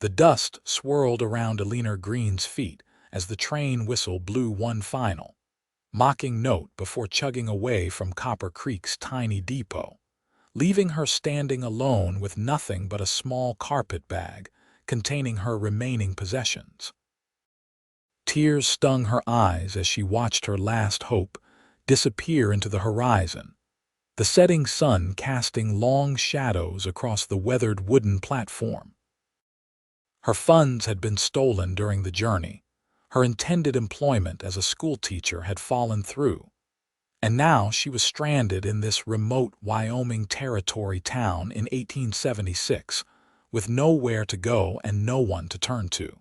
The dust swirled around Eleanor Greene's feet as the train whistle blew one final, mocking note before chugging away from Copper Creek's tiny depot, leaving her standing alone with nothing but a small carpet bag containing her remaining possessions. Tears stung her eyes as she watched her last hope disappear into the horizon, the setting sun casting long shadows across the weathered wooden platform. Her funds had been stolen during the journey. Her intended employment as a schoolteacher had fallen through, and now she was stranded in this remote Wyoming territory town in 1876, with nowhere to go and no one to turn to.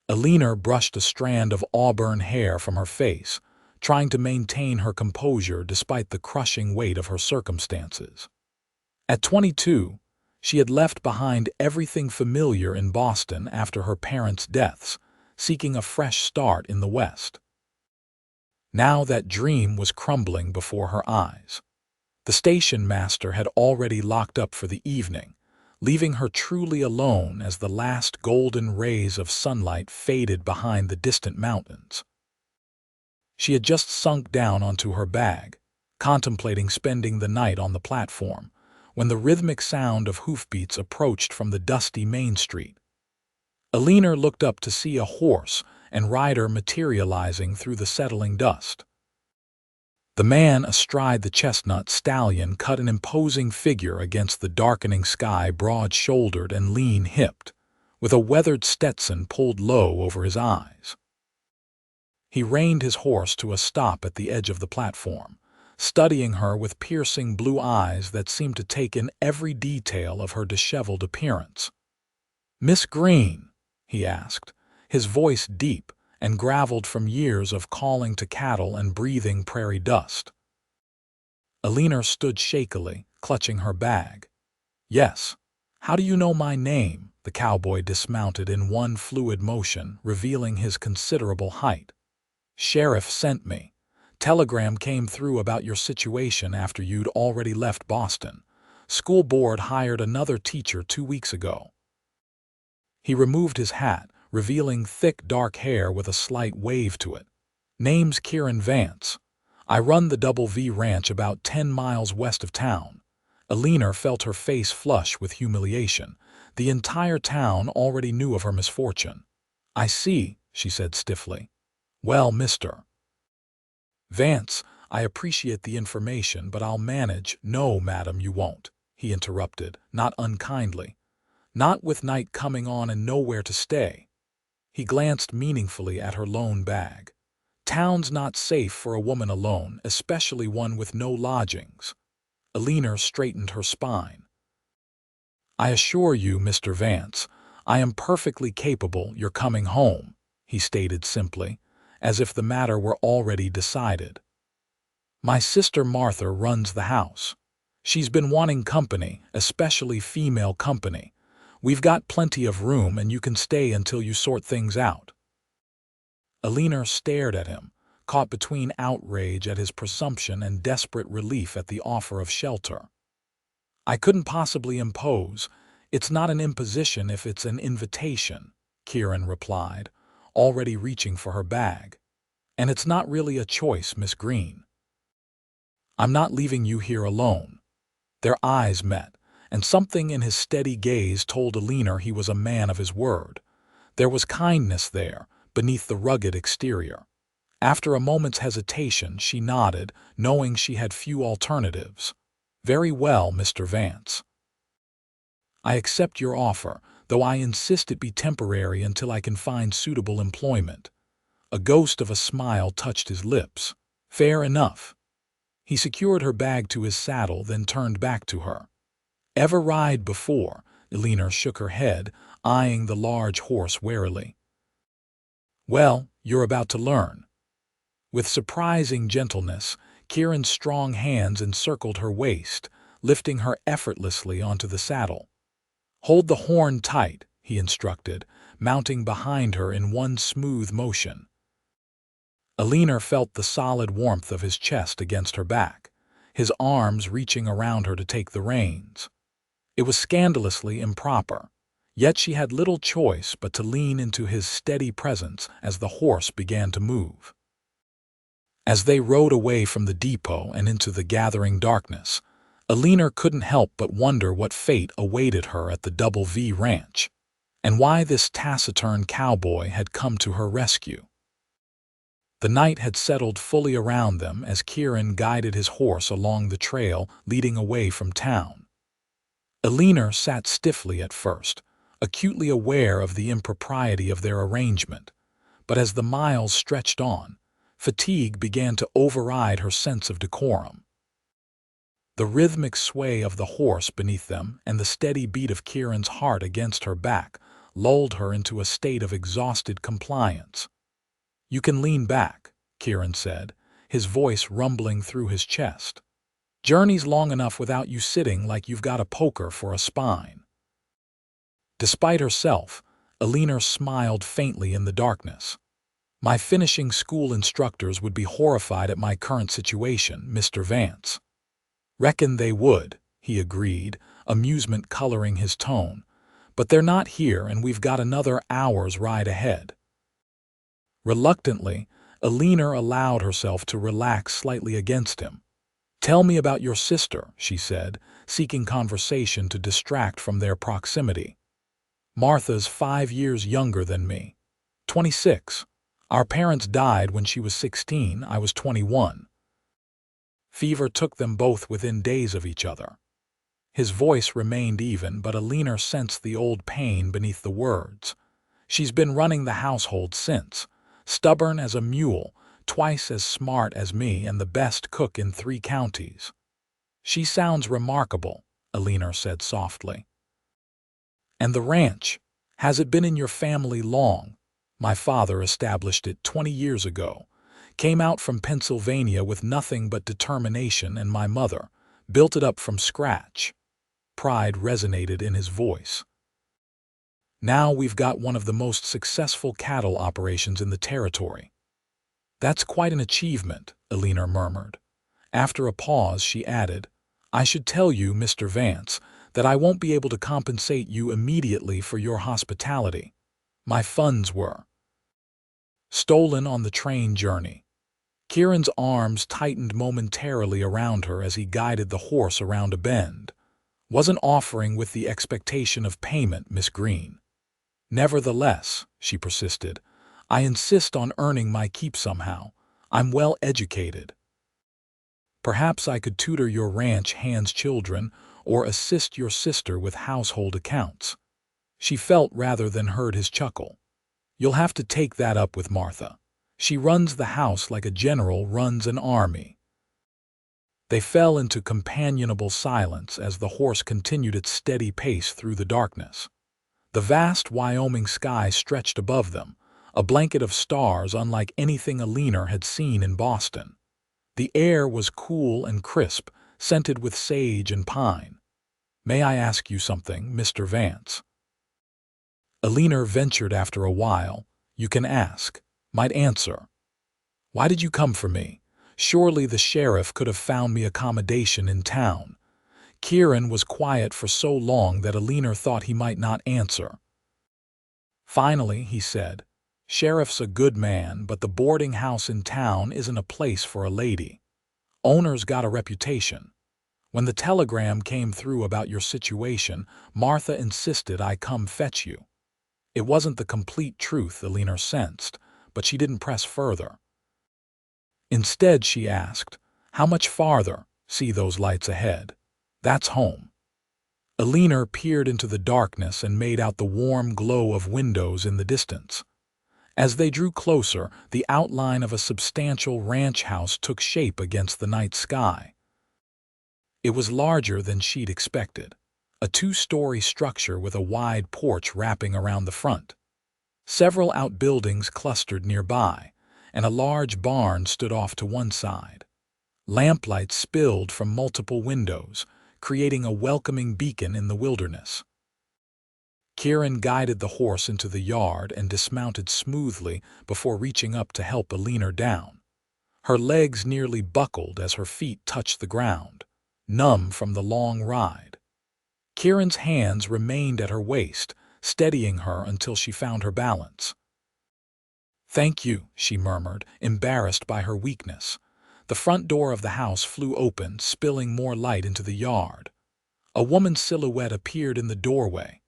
Eleanor brushed a strand of auburn hair from her face, trying to maintain her composure despite the crushing weight of her circumstances. At 22, she had left behind everything familiar in Boston after her parents' deaths, seeking a fresh start in the West. Now that dream was crumbling before her eyes. The station master had already locked up for the evening, leaving her truly alone as the last golden rays of sunlight faded behind the distant mountains. She had just sunk down onto her bag, contemplating spending the night on the platform, when the rhythmic sound of hoofbeats approached from the dusty main street. Eleanor looked up to see a horse and rider materializing through the settling dust. The man astride the chestnut stallion cut an imposing figure against the darkening sky, broad-shouldered and lean-hipped, with a weathered Stetson pulled low over his eyes. He reined his horse to a stop at the edge of the platform, studying her with piercing blue eyes that seemed to take in every detail of her disheveled appearance. "Miss Greene?" he asked, his voice deep and graveled from years of calling to cattle and breathing prairie dust. Eleanor stood shakily, clutching her bag. "Yes. How do you know my name?" The cowboy dismounted in one fluid motion, revealing his considerable height. "Sheriff sent me. Telegram came through about your situation after you'd already left Boston. School board hired another teacher 2 weeks ago." He removed his hat, revealing thick dark hair with a slight wave to it. "Name's Kieran Vance. I run the Double V Ranch about 10 miles west of town." Eleanor felt her face flush with humiliation. The entire town already knew of her misfortune. "I see," she said stiffly. "Well, Mr. Vance, I appreciate the information, but I'll manage." "No, madam, you won't," he interrupted, not unkindly. "Not with night coming on and nowhere to stay." He glanced meaningfully at her lone bag. "Town's not safe for a woman alone, especially one with no lodgings." Eleanor straightened her spine. "I assure you, Mr. Vance, I am perfectly capable you're coming home," he stated simply, as if the matter were already decided. "My sister Martha runs the house. She's been wanting company, especially female company. We've got plenty of room and you can stay until you sort things out." Eleanor stared at him, caught between outrage at his presumption and desperate relief at the offer of shelter. "I couldn't possibly impose. It's not an imposition if it's an invitation," Kieran replied, already reaching for her bag. "And it's not really a choice, Miss Greene. I'm not leaving you here alone." Their eyes met, and something in his steady gaze told Eleanor he was a man of his word. There was kindness there, beneath the rugged exterior. After a moment's hesitation, she nodded, knowing she had few alternatives. "Very well, Mr. Vance. I accept your offer, though I insist it be temporary until I can find suitable employment." A ghost of a smile touched his lips. "Fair enough." He secured her bag to his saddle, then turned back to her. "Ever ride before?" Eleanor shook her head, eyeing the large horse warily. "Well, you're about to learn." With surprising gentleness, Kieran's strong hands encircled her waist, lifting her effortlessly onto the saddle. "Hold the horn tight," he instructed, mounting behind her in one smooth motion. Eleanor felt the solid warmth of his chest against her back, his arms reaching around her to take the reins. It was scandalously improper, Yet she had little choice but to lean into his steady presence as the horse began to move. As they rode away from the depot and into the gathering darkness, Eleanor couldn't help but wonder what fate awaited her at the Double V Ranch, and why this taciturn cowboy had come to her rescue. The night had settled fully around them as Kieran guided his horse along the trail leading away from town. Eleanor sat stiffly at first, acutely aware of the impropriety of their arrangement, but as the miles stretched on, fatigue began to override her sense of decorum. The rhythmic sway of the horse beneath them and the steady beat of Kieran's heart against her back lulled her into a state of exhausted compliance. "You can lean back," Kieran said, his voice rumbling through his chest. "Journey's long enough without you sitting like you've got a poker for a spine." Despite herself, Eleanor smiled faintly in the darkness. "My finishing school instructors would be horrified at my current situation, Mr. Vance." "Reckon they would," he agreed, amusement coloring his tone. "But they're not here and we've got another hour's ride ahead." Reluctantly, Eleanor allowed herself to relax slightly against him. "Tell me about your sister," she said, seeking conversation to distract from their proximity. "Martha's 5 years younger than me. 26. Our parents died when she was 16, I was 21. Fever took them both within days of each other." His voice remained even, but Eleanor sensed the old pain beneath the words. "She's been running the household since. Stubborn as a mule, twice as smart as me, and the best cook in 3 counties. "She sounds remarkable," Eleanor said softly. "And the ranch, has it been in your family long?" "My father established it 20 years ago. Came out from Pennsylvania with nothing but determination, and my mother built it up from scratch." Pride resonated in his voice. "Now we've got one of the most successful cattle operations in the territory." "That's quite an achievement," Eleanor murmured. After a pause, she added, "I should tell you, Mr. Vance, that I won't be able to compensate you immediately for your hospitality. My funds were stolen on the train journey." Kieran's arms tightened momentarily around her as he guided the horse around a bend. "Wasn't offering with the expectation of payment, Miss Greene." "Nevertheless," she persisted, "I insist on earning my keep somehow. I'm well educated. Perhaps I could tutor your ranch hand's children or assist your sister with household accounts." She felt rather than heard his chuckle. "You'll have to take that up with Martha. She runs the house like a general runs an army." They fell into companionable silence as the horse continued its steady pace through the darkness. The vast Wyoming sky stretched above them, a blanket of stars unlike anything Eleanor had seen in Boston. The air was cool and crisp, scented with sage and pine. "May I ask you something, Mr. Vance?" Eleanor ventured after a while. "You can ask. Might answer." "Why did you come for me? Surely the sheriff could have found me accommodation in town." Kieran was quiet for so long that Eleanor thought he might not answer. Finally, he said, "Sheriff's a good man, but the boarding house in town isn't a place for a lady. Owner's got a reputation. When the telegram came through about your situation, Martha insisted I come fetch you." It wasn't the complete truth, Eleanor sensed, but she didn't press further. Instead, she asked, "How much farther? See those lights ahead? That's home." Eleanor peered into the darkness and made out the warm glow of windows in the distance. As they drew closer, the outline of a substantial ranch house took shape against the night sky. It was larger than she'd expected, a 2-story structure with a wide porch wrapping around the front. Several outbuildings clustered nearby, and a large barn stood off to one side. Lamplight spilled from multiple windows, creating a welcoming beacon in the wilderness. Kieran guided the horse into the yard and dismounted smoothly before reaching up to help Eleanor down. Her legs nearly buckled as her feet touched the ground, numb from the long ride. Kieran's hands remained at her waist, steadying her until she found her balance. "Thank you," she murmured, embarrassed by her weakness. The front door of the house flew open, spilling more light into the yard. A woman's silhouette appeared in the doorway.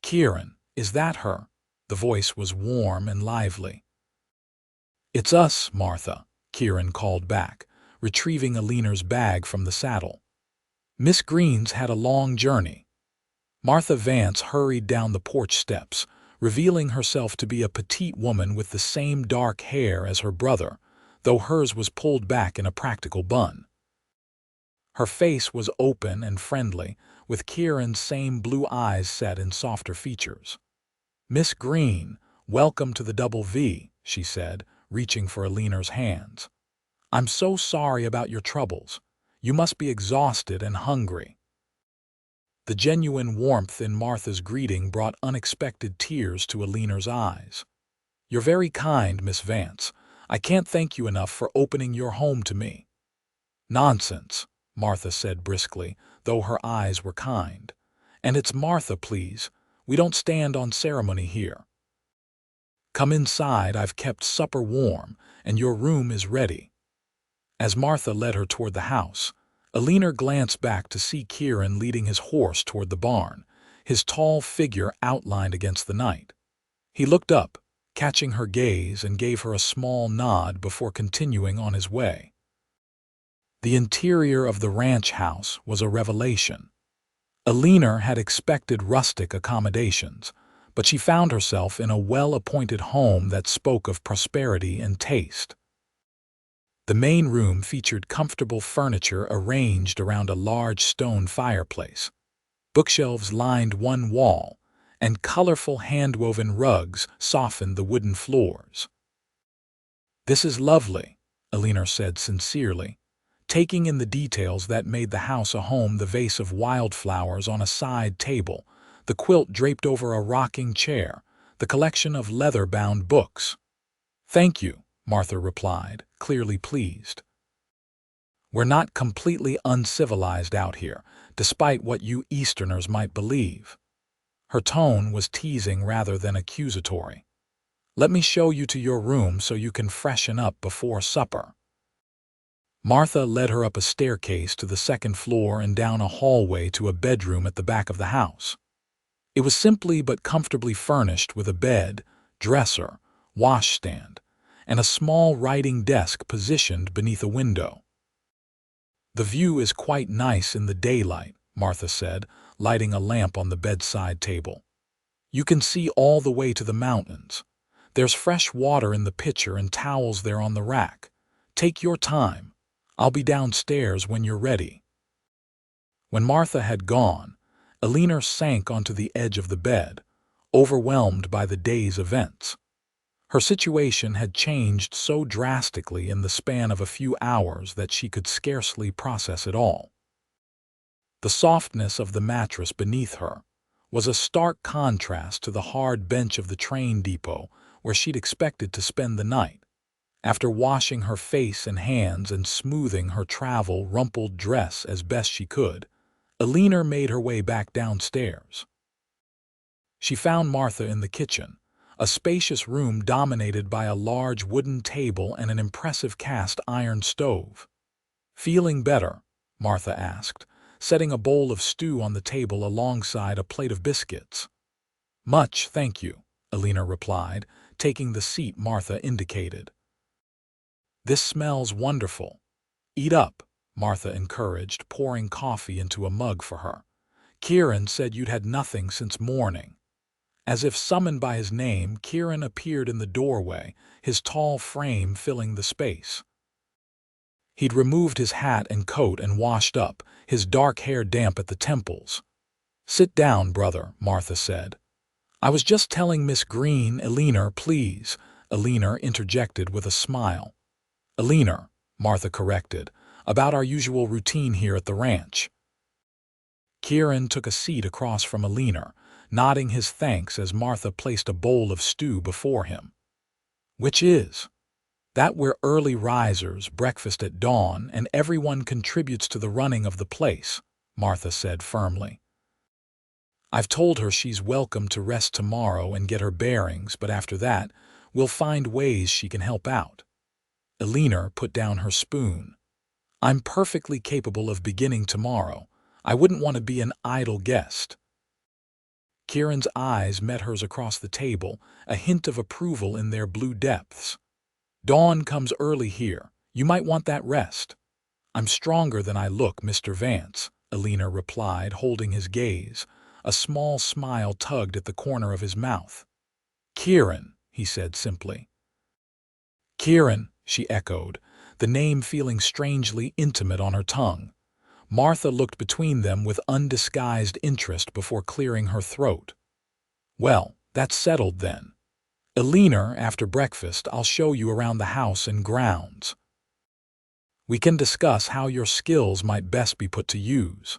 "Kieran, is that her?" The voice was warm and lively. "It's us, Martha," Kieran called back, retrieving Eleanor's bag from the saddle. "Miss Greene's had a long journey." Martha Vance hurried down the porch steps, revealing herself to be a petite woman with the same dark hair as her brother, though hers was pulled back in a practical bun. Her face was open and friendly, with Kieran's same blue eyes set in softer features. "Miss Greene, welcome to the Double V," she said, reaching for Eleanor's hands. "I'm so sorry about your troubles. You must be exhausted and hungry." The genuine warmth in Martha's greeting brought unexpected tears to Eleanor's eyes. "You're very kind, Miss Vance. I can't thank you enough for opening your home to me." "Nonsense," Martha said briskly, though her eyes were kind. "And it's Martha, please. We don't stand on ceremony here. Come inside, I've kept supper warm, and your room is ready." As Martha led her toward the house, Eleanor glanced back to see Kieran leading his horse toward the barn, his tall figure outlined against the night. He looked up, catching her gaze, and gave her a small nod before continuing on his way. The interior of the ranch house was a revelation. Eleanor had expected rustic accommodations, but she found herself in a well-appointed home that spoke of prosperity and taste. The main room featured comfortable furniture arranged around a large stone fireplace. Bookshelves lined one wall, and colorful hand-woven rugs softened the wooden floors. "This is lovely," Eleanor said sincerely, taking in the details that made the house a home: the vase of wildflowers on a side table, the quilt draped over a rocking chair, the collection of leather-bound books. "Thank you," Martha replied, clearly pleased. "We're not completely uncivilized out here, despite what you Easterners might believe." Her tone was teasing rather than accusatory. "Let me show you to your room so you can freshen up before supper." Martha led her up a staircase to the second floor and down a hallway to a bedroom at the back of the house. It was simply but comfortably furnished with a bed, dresser, washstand, and a small writing desk positioned beneath a window. "The view is quite nice in the daylight," Martha said, lighting a lamp on the bedside table. "You can see all the way to the mountains. There's fresh water in the pitcher and towels there on the rack. Take your time. I'll be downstairs when you're ready." When Martha had gone, Eleanor sank onto the edge of the bed, overwhelmed by the day's events. Her situation had changed so drastically in the span of a few hours that she could scarcely process it all. The softness of the mattress beneath her was a stark contrast to the hard bench of the train depot where she'd expected to spend the night. After washing her face and hands and smoothing her travel-rumpled dress as best she could, Eleanor made her way back downstairs. She found Martha in the kitchen, a spacious room dominated by a large wooden table and an impressive cast-iron stove. "Feeling better?" Martha asked, setting a bowl of stew on the table alongside a plate of biscuits. "Much, thank you," Eleanor replied, taking the seat Martha indicated. "This smells wonderful. Eat up," Martha encouraged, pouring coffee into a mug for her. "Kieran said you'd had nothing since morning." As if summoned by his name, Kieran appeared in the doorway, his tall frame filling the space. He'd removed his hat and coat and washed up, his dark hair damp at the temples. "Sit down, brother," Martha said. "I was just telling Miss Greene—" "Eleanor, please," Eleanor interjected with a smile. "Eleanor," Martha corrected, "about our usual routine here at the ranch." Kieran took a seat across from Eleanor, nodding his thanks as Martha placed a bowl of stew before him. "Which is that we're early risers, breakfast at dawn, and everyone contributes to the running of the place," Martha said firmly. I've told her she's welcome to rest tomorrow and get her bearings, but after that, we'll find ways she can help out. Eleanor put down her spoon. I'm perfectly capable of beginning tomorrow. I wouldn't want to be an idle guest. Kieran's eyes met hers across the table, a hint of approval in their blue depths. Dawn comes early here. You might want that rest. I'm stronger than I look, Mr. Vance, Eleanor replied, holding his gaze. A small smile tugged at the corner of his mouth. Kieran, he said simply. Kieran, she echoed, the name feeling strangely intimate on her tongue. Martha looked between them with undisguised interest before clearing her throat. Well, that's settled then. Eleanor, after breakfast, I'll show you around the house and grounds. We can discuss how your skills might best be put to use.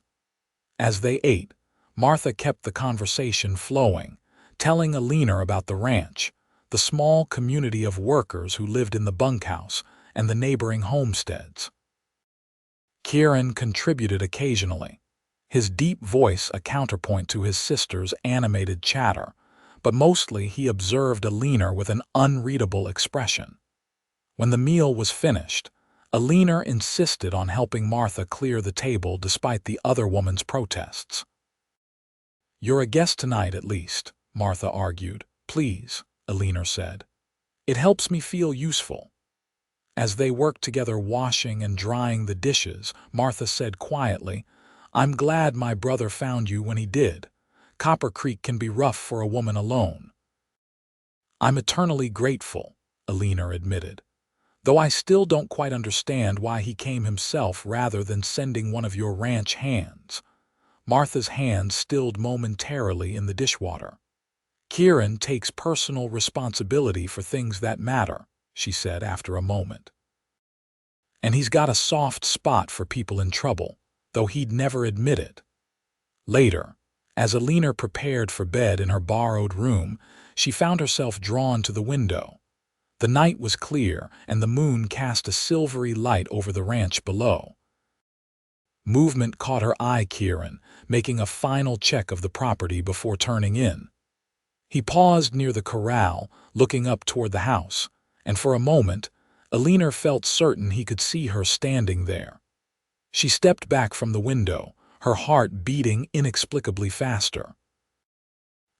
As they ate, Martha kept the conversation flowing, telling Eleanor about the ranch, the small community of workers who lived in the bunkhouse, and the neighboring homesteads. Kieran contributed occasionally, his deep voice a counterpoint to his sister's animated chatter, but mostly he observed Eleanor with an unreadable expression. When the meal was finished, Eleanor insisted on helping Martha clear the table despite the other woman's protests. You're a guest tonight at least, Martha argued. Please, Eleanor said. It helps me feel useful. As they worked together washing and drying the dishes, Martha said quietly, I'm glad my brother found you when he did. Copper Creek can be rough for a woman alone. I'm eternally grateful, Eleanor admitted, though I still don't quite understand why he came himself rather than sending one of your ranch hands. Martha's hand stilled momentarily in the dishwater. Kieran takes personal responsibility for things that matter, she said after a moment. And he's got a soft spot for people in trouble, though he'd never admit it. Later, as Eleanor prepared for bed in her borrowed room, she found herself drawn to the window. The night was clear, and the moon cast a silvery light over the ranch below. Movement caught her eye Kieran, making a final check of the property before turning in. He paused near the corral, looking up toward the house, and for a moment, Eleanor felt certain he could see her standing there. She stepped back from the window, her heart beating inexplicably faster.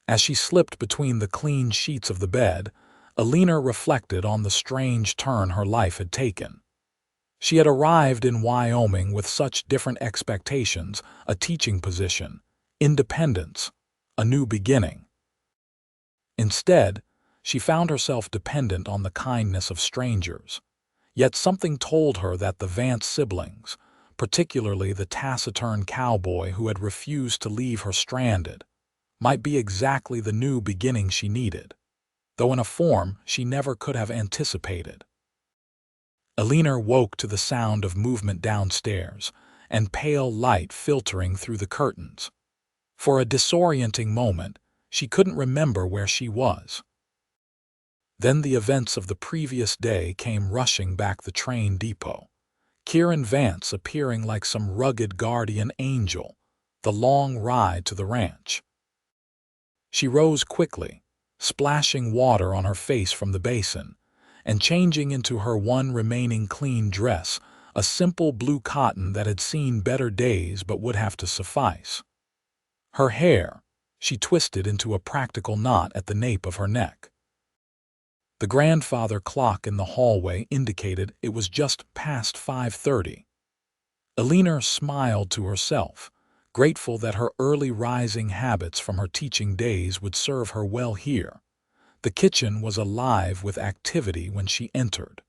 As she slipped between the clean sheets of the bed, Eleanor reflected on the strange turn her life had taken. She had arrived in Wyoming with such different expectations, a teaching position, independence, a new beginning. Instead, she found herself dependent on the kindness of strangers. Yet something told her that the Vance siblings, particularly the taciturn Cowboy who had refused to leave her stranded, might be exactly the new beginning she needed, though in a form she never could have anticipated. Eleanor woke to the sound of movement downstairs, and pale light filtering through the curtains. For a disorienting moment, she couldn't remember where she was. Then the events of the previous day came rushing back the train depot. Kieran Vance appearing like some rugged guardian angel, the long ride to the ranch. She rose quickly, splashing water on her face from the basin, and changing into her one remaining clean dress, a simple blue cotton that had seen better days but would have to suffice. Her hair, she twisted into a practical knot at the nape of her neck. The grandfather clock in the hallway indicated it was just past 5:30. Eleanor smiled to herself, grateful that her early rising habits from her teaching days would serve her well here. The kitchen was alive with activity when she entered.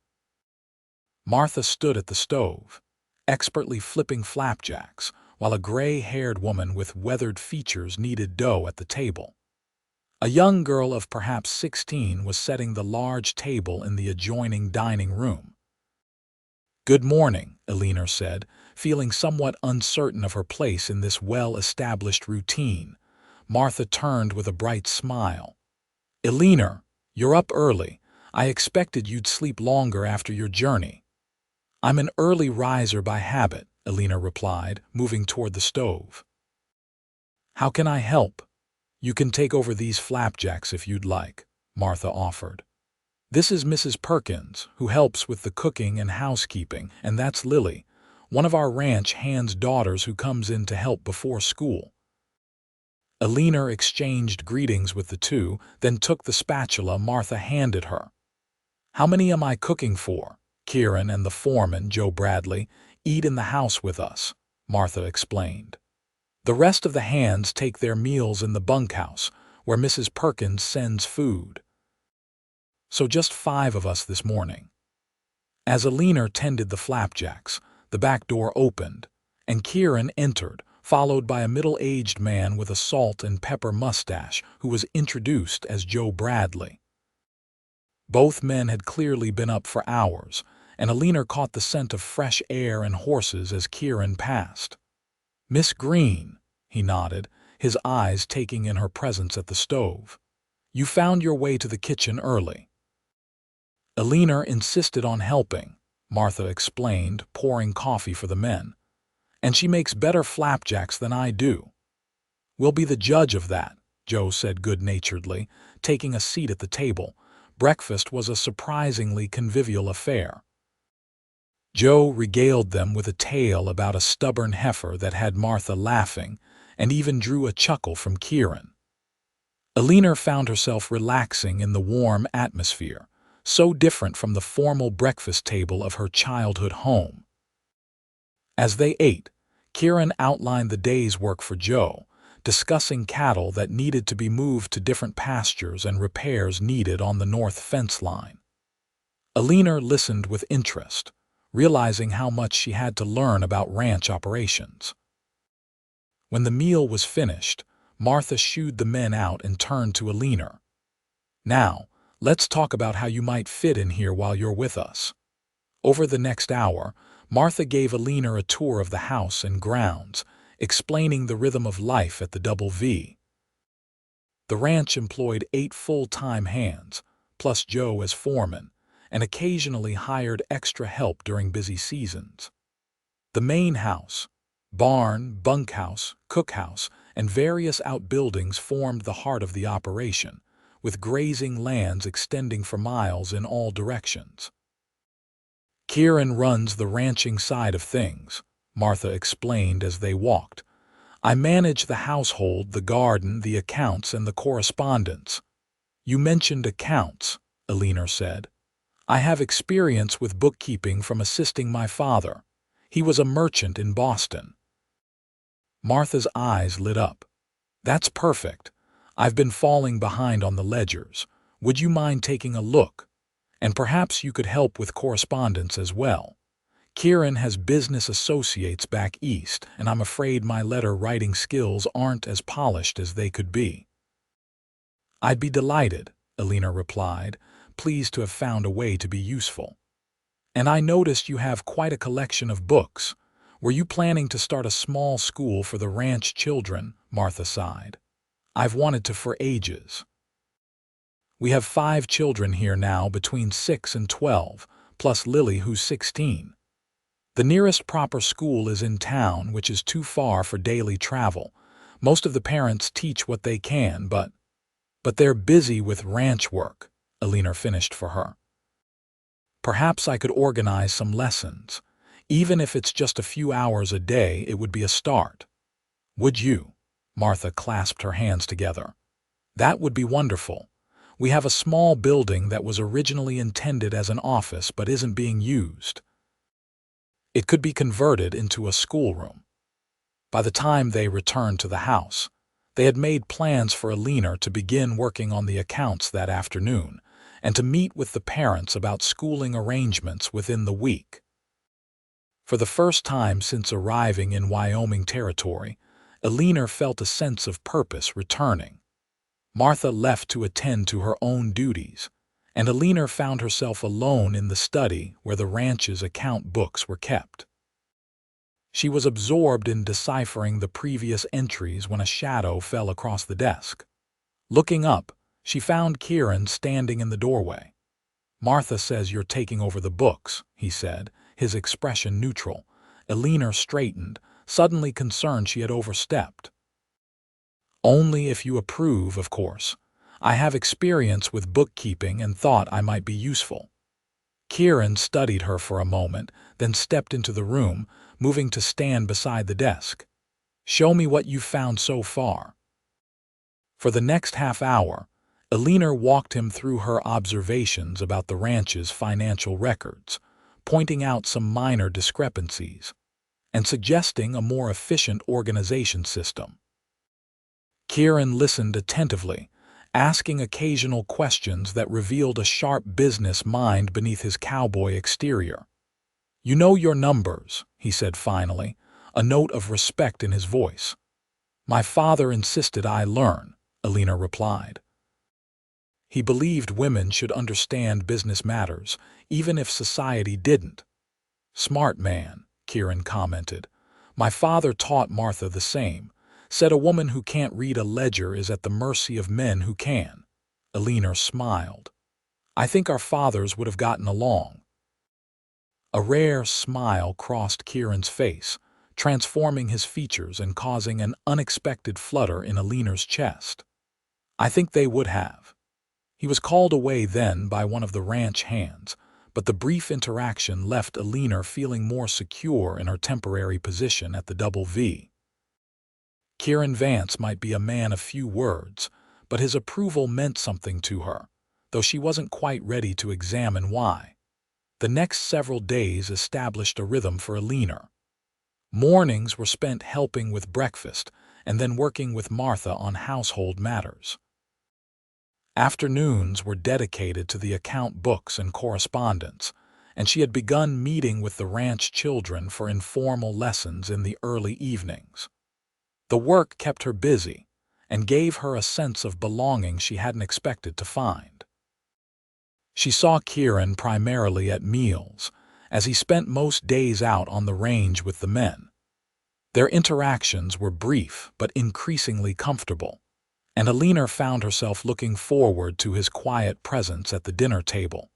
Martha stood at the stove, expertly flipping flapjacks, while a gray-haired woman with weathered features kneaded dough at the table. A young girl of perhaps 16 was setting the large table in the adjoining dining room. "Good morning," Eleanor said, feeling somewhat uncertain of her place in this well-established routine. Martha turned with a bright smile. "Eleanor, you're up early. I expected you'd sleep longer after your journey." "I'm an early riser by habit," Eleanor replied, moving toward the stove. "How can I help?" You can take over these flapjacks if you'd like, Martha offered. This is Mrs. Perkins, who helps with the cooking and housekeeping, and that's Lily, one of our ranch hand's daughters who comes in to help before school. Eleanor exchanged greetings with the two, then took the spatula Martha handed her. How many am I cooking for? Kieran and the foreman, Joe Bradley, eat in the house with us, Martha explained. The rest of the hands take their meals in the bunkhouse, where Mrs. Perkins sends food. So just 5 of us this morning. As Eleanor tended the flapjacks, the back door opened, and Kieran entered, followed by a middle-aged man with a salt and pepper mustache who was introduced as Joe Bradley. Both men had clearly been up for hours, and Eleanor caught the scent of fresh air and horses as Kieran passed. "Miss Greene," he nodded, his eyes taking in her presence at the stove. "You found your way to the kitchen early." Eleanor insisted on helping, Martha explained, pouring coffee for the men. "And she makes better flapjacks than I do." "We'll be the judge of that," Joe said good-naturedly, taking a seat at the table. Breakfast was a surprisingly convivial affair. Joe regaled them with a tale about a stubborn heifer that had Martha laughing, and even drew a chuckle from Kieran. Eleanor found herself relaxing in the warm atmosphere, so different from the formal breakfast table of her childhood home. As they ate, Kieran outlined the day's work for Joe, discussing cattle that needed to be moved to different pastures and repairs needed on the north fence line. Eleanor listened with interest, realizing how much she had to learn about ranch operations. When the meal was finished, Martha shooed the men out and turned to Eleanor. "Now, let's talk about how you might fit in here while you're with us." Over the next hour, Martha gave Eleanor a tour of the house and grounds, explaining the rhythm of life at the Double V. The ranch employed 8 full-time hands, plus Joe as foreman, and occasionally hired extra help during busy seasons. The main house, barn, bunkhouse, cookhouse, and various outbuildings formed the heart of the operation, with grazing lands extending for miles in all directions. "Kieran runs the ranching side of things," Martha explained as they walked. "I manage the household, the garden, the accounts, and the correspondence." "You mentioned accounts," Eleanor said. "I have experience with bookkeeping from assisting my father. He was a merchant in Boston." Martha's eyes lit up. "That's perfect. I've been falling behind on the ledgers. Would you mind taking a look? And perhaps you could help with correspondence as well. Kieran has business associates back east, and I'm afraid my letter-writing skills aren't as polished as they could be." "I'd be delighted," Eleanor replied, pleased to have found a way to be useful. "And I noticed you have quite a collection of books. Were you planning to start a small school for the ranch children?" Martha sighed. "I've wanted to for ages. We have 5 children here now between 6 and 12, plus Lily who's 16. The nearest proper school is in town, which is too far for daily travel. Most of the parents teach what they can, but they're busy with ranch work," Eleanor finished for her. "Perhaps I could organize some lessons. Even if it's just a few hours a day, it would be a start." "Would you?" Martha clasped her hands together. "That would be wonderful. We have a small building that was originally intended as an office but isn't being used. It could be converted into a schoolroom." By the time they returned to the house, they had made plans for Eleanor to begin working on the accounts that afternoon and to meet with the parents about schooling arrangements within the week. For the first time since arriving in Wyoming territory, Eleanor felt a sense of purpose returning. Martha left to attend to her own duties, and Eleanor found herself alone in the study where the ranch's account books were kept. She was absorbed in deciphering the previous entries when a shadow fell across the desk. Looking up, she found Kieran standing in the doorway. "Martha says you're taking over the books," he said, his expression neutral. Eleanor straightened, suddenly concerned she had overstepped. Only if you approve, of course. I have experience with bookkeeping and thought I might be useful." Kieran studied her for a moment, then stepped into the room, moving to stand beside the desk. "Show me what you've found so far." For the next half hour, Eleanor walked him through her observations about the ranch's financial records, pointing out some minor discrepancies, and suggesting a more efficient organization system. Kieran listened attentively, asking occasional questions that revealed a sharp business mind beneath his cowboy exterior. "You know your numbers," he said finally, a note of respect in his voice. "My father insisted I learn," Eleanor replied. He believed women should understand business matters, even if society didn't. "Smart man," Kieran commented. "My father taught Martha the same. Said a woman who can't read a ledger is at the mercy of men who can." Eleanor smiled. "I think our fathers would have gotten along." A rare smile crossed Kieran's face, transforming his features and causing an unexpected flutter in Eleanor's chest. "I think they would have." He was called away then by one of the ranch hands, but the brief interaction left Eleanor feeling more secure in her temporary position at the Double V. Kieran Vance might be a man of few words, but his approval meant something to her, though she wasn't quite ready to examine why. The next several days established a rhythm for Eleanor. Mornings were spent helping with breakfast and then working with Martha on household matters. Afternoons were dedicated to the account books and correspondence, and she had begun meeting with the ranch children for informal lessons in the early evenings. The work kept her busy and gave her a sense of belonging she hadn't expected to find. She saw Kieran primarily at meals, as he spent most days out on the range with the men. Their interactions were brief but increasingly comfortable, and Eleanor found herself looking forward to his quiet presence at the dinner table.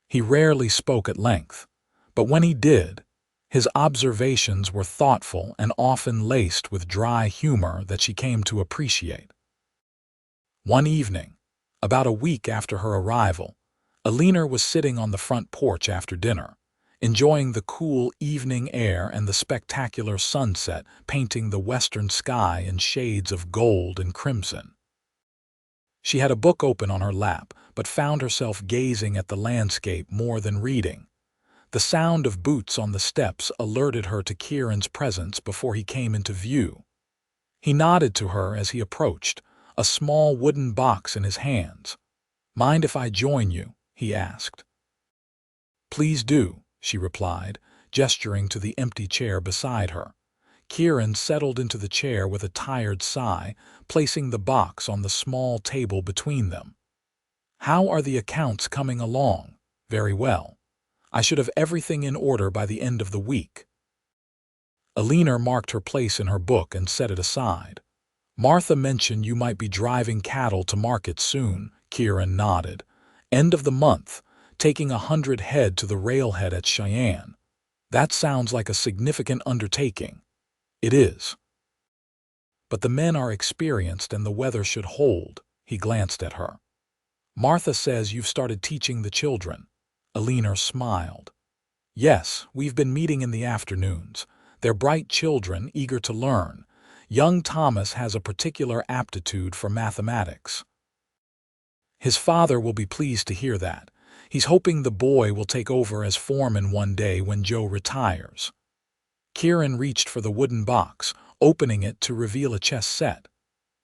He rarely spoke at length, but when he did, his observations were thoughtful and often laced with dry humor that she came to appreciate. One evening, about a week after her arrival, Eleanor was sitting on the front porch after dinner, enjoying the cool evening air and the spectacular sunset painting the western sky in shades of gold and crimson. She had a book open on her lap, but found herself gazing at the landscape more than reading. The sound of boots on the steps alerted her to Kieran's presence before he came into view. He nodded to her as he approached, a small wooden box in his hands. "Mind if I join you?" he asked. "Please do," she replied, gesturing to the empty chair beside her. Kieran settled into the chair with a tired sigh, placing the box on the small table between them. "How are the accounts coming along?" "Very well. I should have everything in order by the end of the week." Eleanor marked her place in her book and set it aside. "Martha mentioned you might be driving cattle to market soon," Kieran nodded. "End of the month, taking 100 head to the railhead at Cheyenne. That sounds like a significant undertaking." "It is. But the men are experienced and the weather should hold." He glanced at her. "Martha says you've started teaching the children." Eleanor smiled. "Yes, we've been meeting in the afternoons. They're bright children, eager to learn. Young Thomas has a particular aptitude for mathematics. His father will be pleased to hear that. He's hoping the boy will take over as foreman one day when Joe retires." Kieran reached for the wooden box, opening it to reveal a chess set.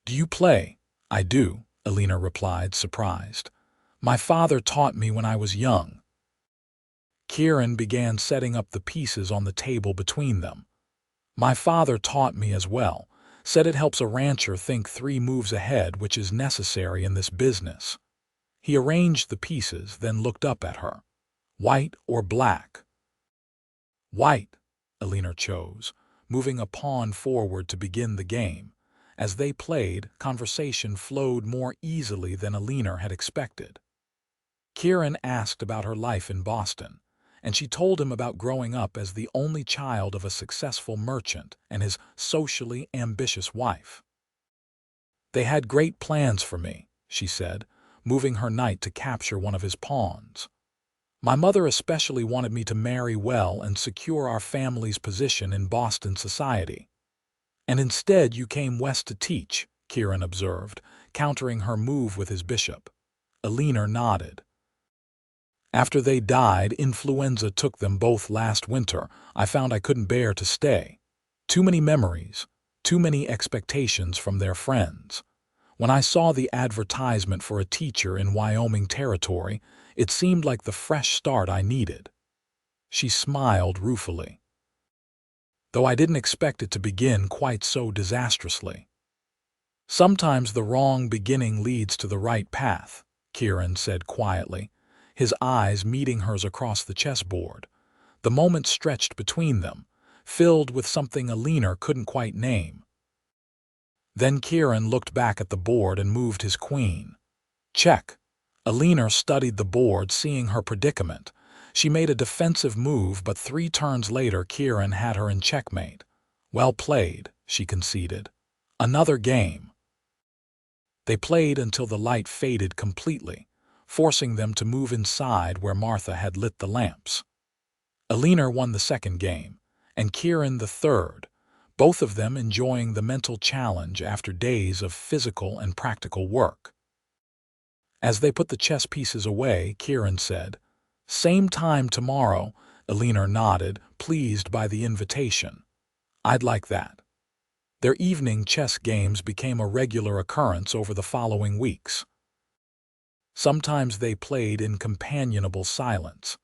"Do you play?" "I do," Eleanor replied, surprised. "My father taught me when I was young." Kieran began setting up the pieces on the table between them. "My father taught me as well. Said it helps a rancher think 3 moves ahead, which is necessary in this business." He arranged the pieces, then looked up at her. "White or black?" "White," Eleanor chose, moving a pawn forward to begin the game. As they played, conversation flowed more easily than Eleanor had expected. Kieran asked about her life in Boston, and she told him about growing up as the only child of a successful merchant and his socially ambitious wife. They had great plans for me, she said, moving her knight to capture one of his pawns. My mother especially wanted me to marry well and secure our family's position in Boston society. And instead you came west to teach, Kieran observed, countering her move with his bishop. Eleanor nodded. After they died, influenza took them both last winter. I found I couldn't bear to stay. Too many memories, too many expectations from their friends. When I saw the advertisement for a teacher in Wyoming territory, it seemed like the fresh start I needed. She smiled ruefully. Though I didn't expect it to begin quite so disastrously. Sometimes the wrong beginning leads to the right path, Kieran said quietly, his eyes meeting hers across the chessboard. The moment stretched between them, filled with something Eleanor couldn't quite name. Then Kieran looked back at the board and moved his queen. Check. Eleanor studied the board, seeing her predicament. She made a defensive move, but 3 turns later Kieran had her in checkmate. Well played, she conceded. Another game. They played until the light faded completely, forcing them to move inside where Martha had lit the lamps. Eleanor won the second game, and Kieran the third, both of them enjoying the mental challenge after days of physical and practical work. As they put the chess pieces away, Kieran said, "Same time tomorrow." Eleanor nodded, pleased by the invitation. "I'd like that." Their evening chess games became a regular occurrence over the following weeks. Sometimes they played in companionable silence.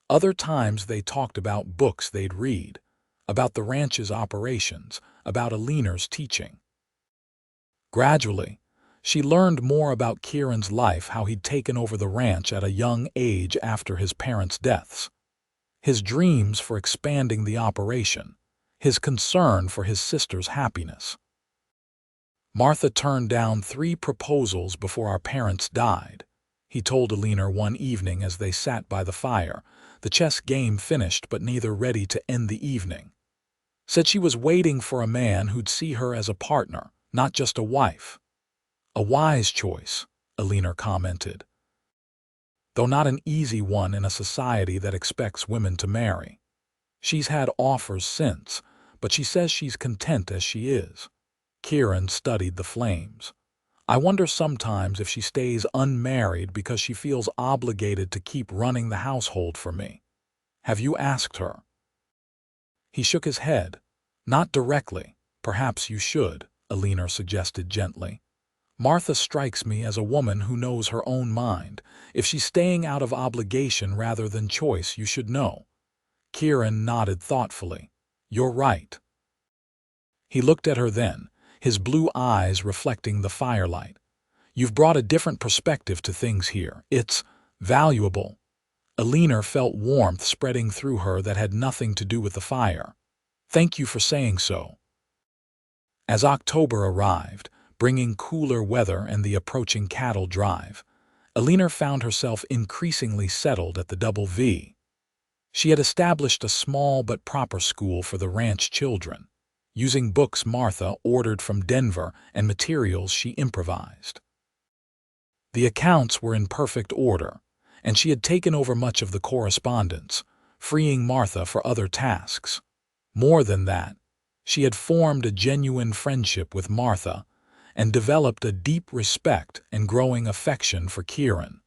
Other times they talked about books they'd read, about the ranch's operations, about Eleanor's teaching. Gradually, she learned more about Kieran's life, how he'd taken over the ranch at a young age after his parents' deaths, his dreams for expanding the operation, his concern for his sister's happiness. "Martha turned down 3 proposals before our parents died," he told Eleanor one evening as they sat by the fire, the chess game finished but neither ready to end the evening. "Said she was waiting for a man who'd see her as a partner, not just a wife." "A wise choice," Eleanor commented, "though not an easy one in a society that expects women to marry. She's had offers since, but she says she's content as she is." Kieran studied the flames. "I wonder sometimes if she stays unmarried because she feels obligated to keep running the household for me. Have you asked her?" He shook his head. "Not directly. Perhaps you should," Eleanor suggested gently. "Martha strikes me as a woman who knows her own mind. If she's staying out of obligation rather than choice, you should know." Kieran nodded thoughtfully. "You're right." He looked at her then, his blue eyes reflecting the firelight. "You've brought a different perspective to things here. It's valuable." Eleanor felt warmth spreading through her that had nothing to do with the fire. "Thank you for saying so." As October arrived, bringing cooler weather and the approaching cattle drive, Eleanor found herself increasingly settled at the Double V. She had established a small but proper school for the ranch children, using books Martha ordered from Denver and materials she improvised. The accounts were in perfect order, and she had taken over much of the correspondence, freeing Martha for other tasks. More than that, she had formed a genuine friendship with Martha and developed a deep respect and growing affection for Kieran.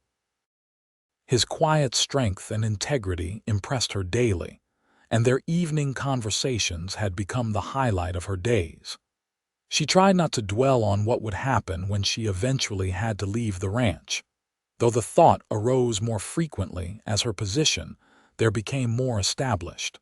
His quiet strength and integrity impressed her daily, and their evening conversations had become the highlight of her days. She tried not to dwell on what would happen when she eventually had to leave the ranch, though the thought arose more frequently as her position there became more established.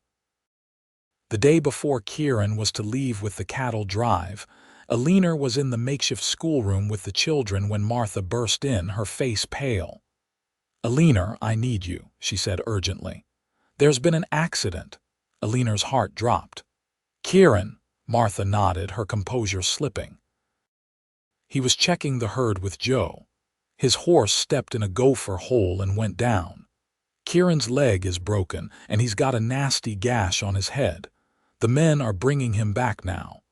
The day before Kieran was to leave with the cattle drive, Eleanor was in the makeshift schoolroom with the children when Martha burst in, her face pale. "Eleanor, I need you," she said urgently. "There's been an accident." Eleanor's heart dropped. "Kieran," Martha nodded, her composure slipping. "He was checking the herd with Joe. His horse stepped in a gopher hole and went down. Kieran's leg is broken, and he's got a nasty gash on his head. The men are bringing him back now."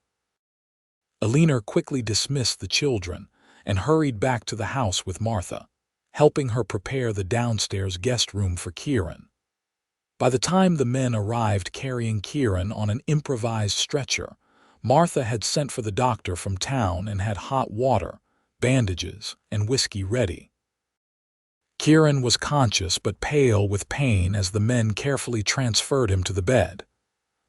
Eleanor quickly dismissed the children and hurried back to the house with Martha, helping her prepare the downstairs guest room for Kieran. By the time the men arrived carrying Kieran on an improvised stretcher, Martha had sent for the doctor from town and had hot water, bandages, and whiskey ready. Kieran was conscious but pale with pain as the men carefully transferred him to the bed.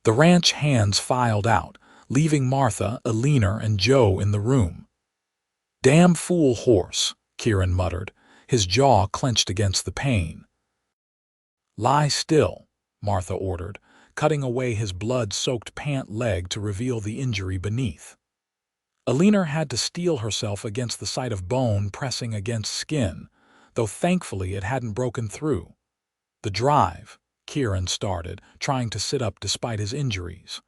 The ranch hands filed out, leaving Martha, Eleanor, and Joe in the room. "Damn fool horse," Kieran muttered, his jaw clenched against the pain. "Lie still," Martha ordered, cutting away his blood-soaked pant leg to reveal the injury beneath. Eleanor had to steel herself against the sight of bone pressing against skin, though thankfully it hadn't broken through. "The drive," Kieran started, trying to sit up despite his injuries.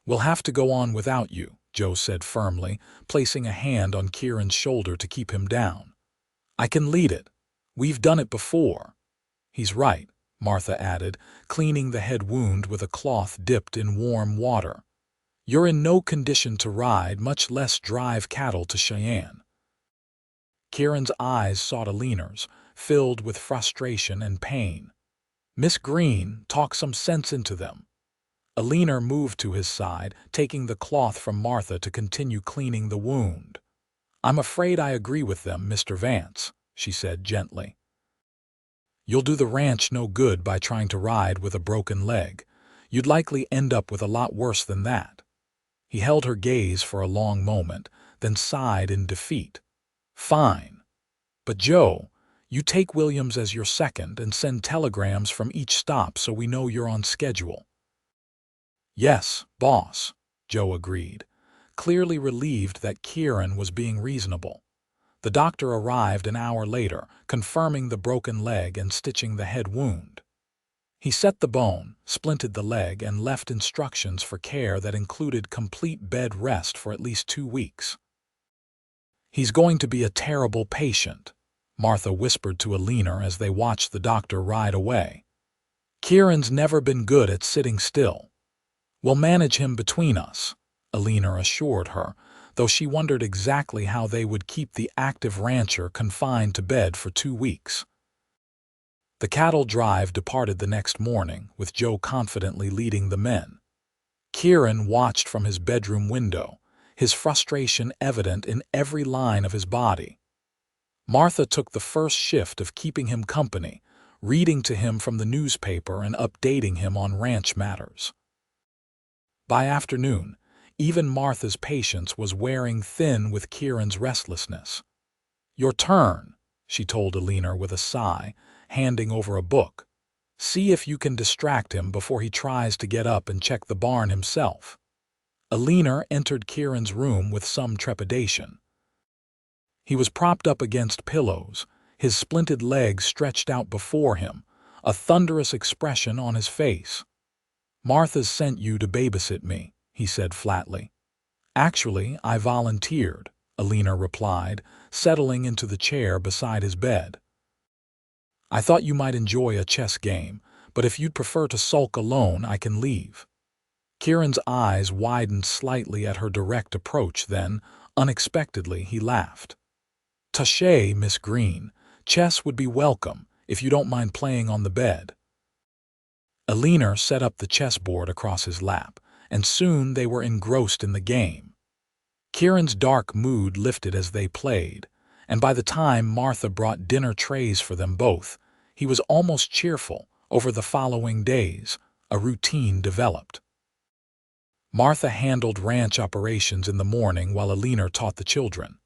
"We'll have to go on without you," Joe said firmly, placing a hand on Kieran's shoulder to keep him down. "I can lead it. We've done it before." "He's right," Martha added, cleaning the head wound with a cloth dipped in warm water. "You're in no condition to ride, much less drive cattle to Cheyenne." Kieran's eyes sought Eleanor's, filled with frustration and pain. "Miss Greene, talk some sense into them." Eleanor moved to his side, taking the cloth from Martha to continue cleaning the wound. "I'm afraid I agree with them, Mr. Vance," she said gently. "You'll do the ranch no good by trying to ride with a broken leg. You'd likely end up with a lot worse than that." He held her gaze for a long moment, then sighed in defeat. "Fine. But Joe, you take Williams as your second and send telegrams from each stop so we know you're on schedule." "Yes, boss," Joe agreed, clearly relieved that Kieran was being reasonable. The doctor arrived an hour later, confirming the broken leg and stitching the head wound. He set the bone, splinted the leg, and left instructions for care that included complete bed rest for at least 2 weeks. "He's going to be a terrible patient," Martha whispered to Eleanor as they watched the doctor ride away. "Kieran's never been good at sitting still." "We'll manage him between us," Eleanor assured her, though she wondered exactly how they would keep the active rancher confined to bed for 2 weeks. The cattle drive departed the next morning, with Joe confidently leading the men. Kieran watched from his bedroom window, his frustration evident in every line of his body. Martha took the first shift of keeping him company, reading to him from the newspaper and updating him on ranch matters. By afternoon, even Martha's patience was wearing thin with Kieran's restlessness. "Your turn," she told Eleanor with a sigh, handing over a book. "See if you can distract him before he tries to get up and check the barn himself." Eleanor entered Kieran's room with some trepidation. He was propped up against pillows, his splinted legs stretched out before him, a thunderous expression on his face. "Martha's sent you to babysit me," he said flatly. "Actually, I volunteered," Eleanor replied, settling into the chair beside his bed. "I thought you might enjoy a chess game, but if you'd prefer to sulk alone, I can leave." Kieran's eyes widened slightly at her direct approach, then, unexpectedly, he laughed. "Touché, Miss Greene. Chess would be welcome, if you don't mind playing on the bed." Eleanor set up the chessboard across his lap, and soon they were engrossed in the game. Kieran's dark mood lifted as they played, and by the time Martha brought dinner trays for them both, he was almost cheerful. Over the following days, a routine developed. Martha handled ranch operations in the morning while Eleanor taught the children.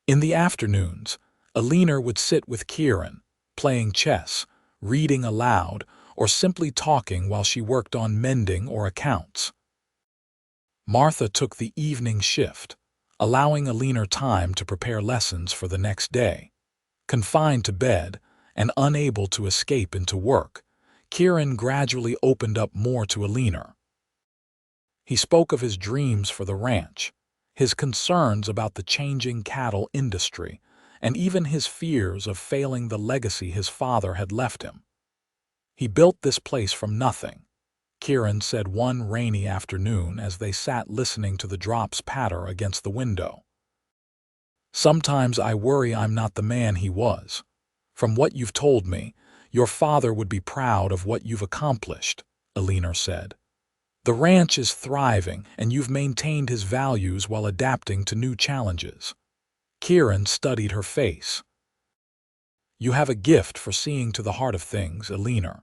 In the afternoons, Eleanor would sit with Kieran, playing chess, reading aloud, or simply talking while she worked on mending or accounts. Martha took the evening shift, allowing Eleanor time to prepare lessons for the next day. Confined to bed and unable to escape into work, Kieran gradually opened up more to Eleanor. He spoke of his dreams for the ranch, his concerns about the changing cattle industry, and even his fears of failing the legacy his father had left him. He built this place from nothing, Kieran said one rainy afternoon as they sat listening to the drops patter against the window. Sometimes I worry I'm not the man he was. From what you've told me, your father would be proud of what you've accomplished, Eleanor said. The ranch is thriving, and you've maintained his values while adapting to new challenges. Kieran studied her face. You have a gift for seeing to the heart of things, Eleanor.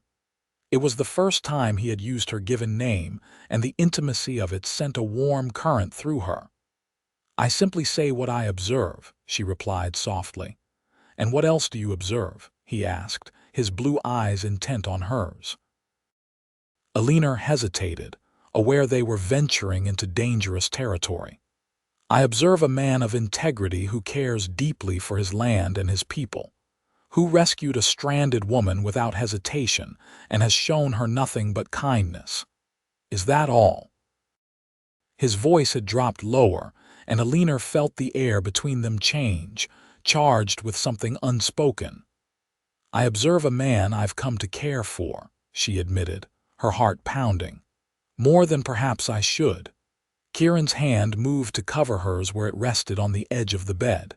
It was the first time he had used her given name, and the intimacy of it sent a warm current through her. I simply say what I observe, she replied softly. And what else do you observe? He asked, his blue eyes intent on hers. Eleanor hesitated, aware they were venturing into dangerous territory. I observe a man of integrity who cares deeply for his land and his people, who rescued a stranded woman without hesitation and has shown her nothing but kindness. Is that all? His voice had dropped lower, and Eleanor felt the air between them change, charged with something unspoken. I observe a man I've come to care for, she admitted, her heart pounding. More than perhaps I should. Kieran's hand moved to cover hers where it rested on the edge of the bed.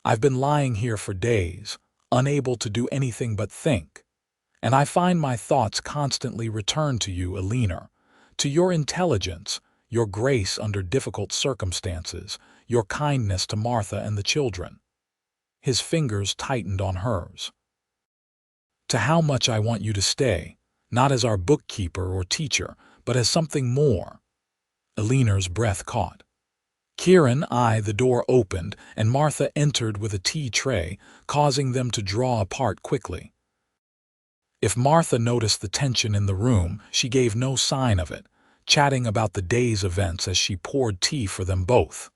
I've been lying here for days, unable to do anything but think. And I find my thoughts constantly return to you, Eleanor, to your intelligence, your grace under difficult circumstances, your kindness to Martha and the children. His fingers tightened on hers. To how much I want you to stay, not as our bookkeeper or teacher, but as something more. Eleanor's breath caught. Kieran eyed the door opened, and Martha entered with a tea tray, causing them to draw apart quickly. If Martha noticed the tension in the room, she gave no sign of it, chatting about the day's events as she poured tea for them both.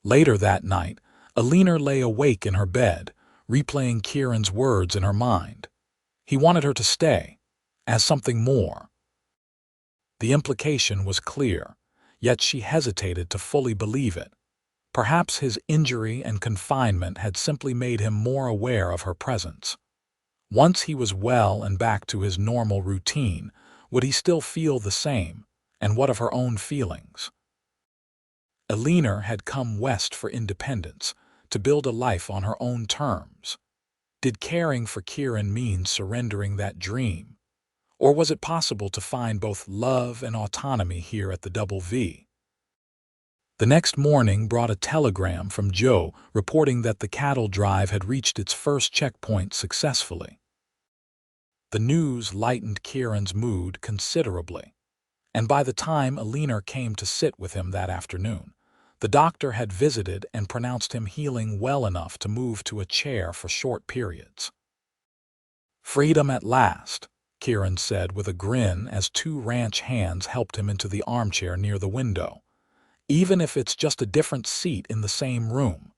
Later that night, Eleanor lay awake in her bed, replaying Kieran's words in her mind. He wanted her to stay, as something more. The implication was clear, yet she hesitated to fully believe it. Perhaps his injury and confinement had simply made him more aware of her presence. Once he was well and back to his normal routine, would he still feel the same? And what of her own feelings? Eleanor had come west for independence, to build a life on her own terms. Did caring for Kieran mean surrendering that dream? Or was it possible to find both love and autonomy here at the Double V? The next morning brought a telegram from Joe reporting that the cattle drive had reached its first checkpoint successfully. The news lightened Kieran's mood considerably, and by the time Eleanor came to sit with him that afternoon, the doctor had visited and pronounced him healing well enough to move to a chair for short periods. Freedom at last, Kieran said with a grin as two ranch hands helped him into the armchair near the window. Even if it's just a different seat in the same room.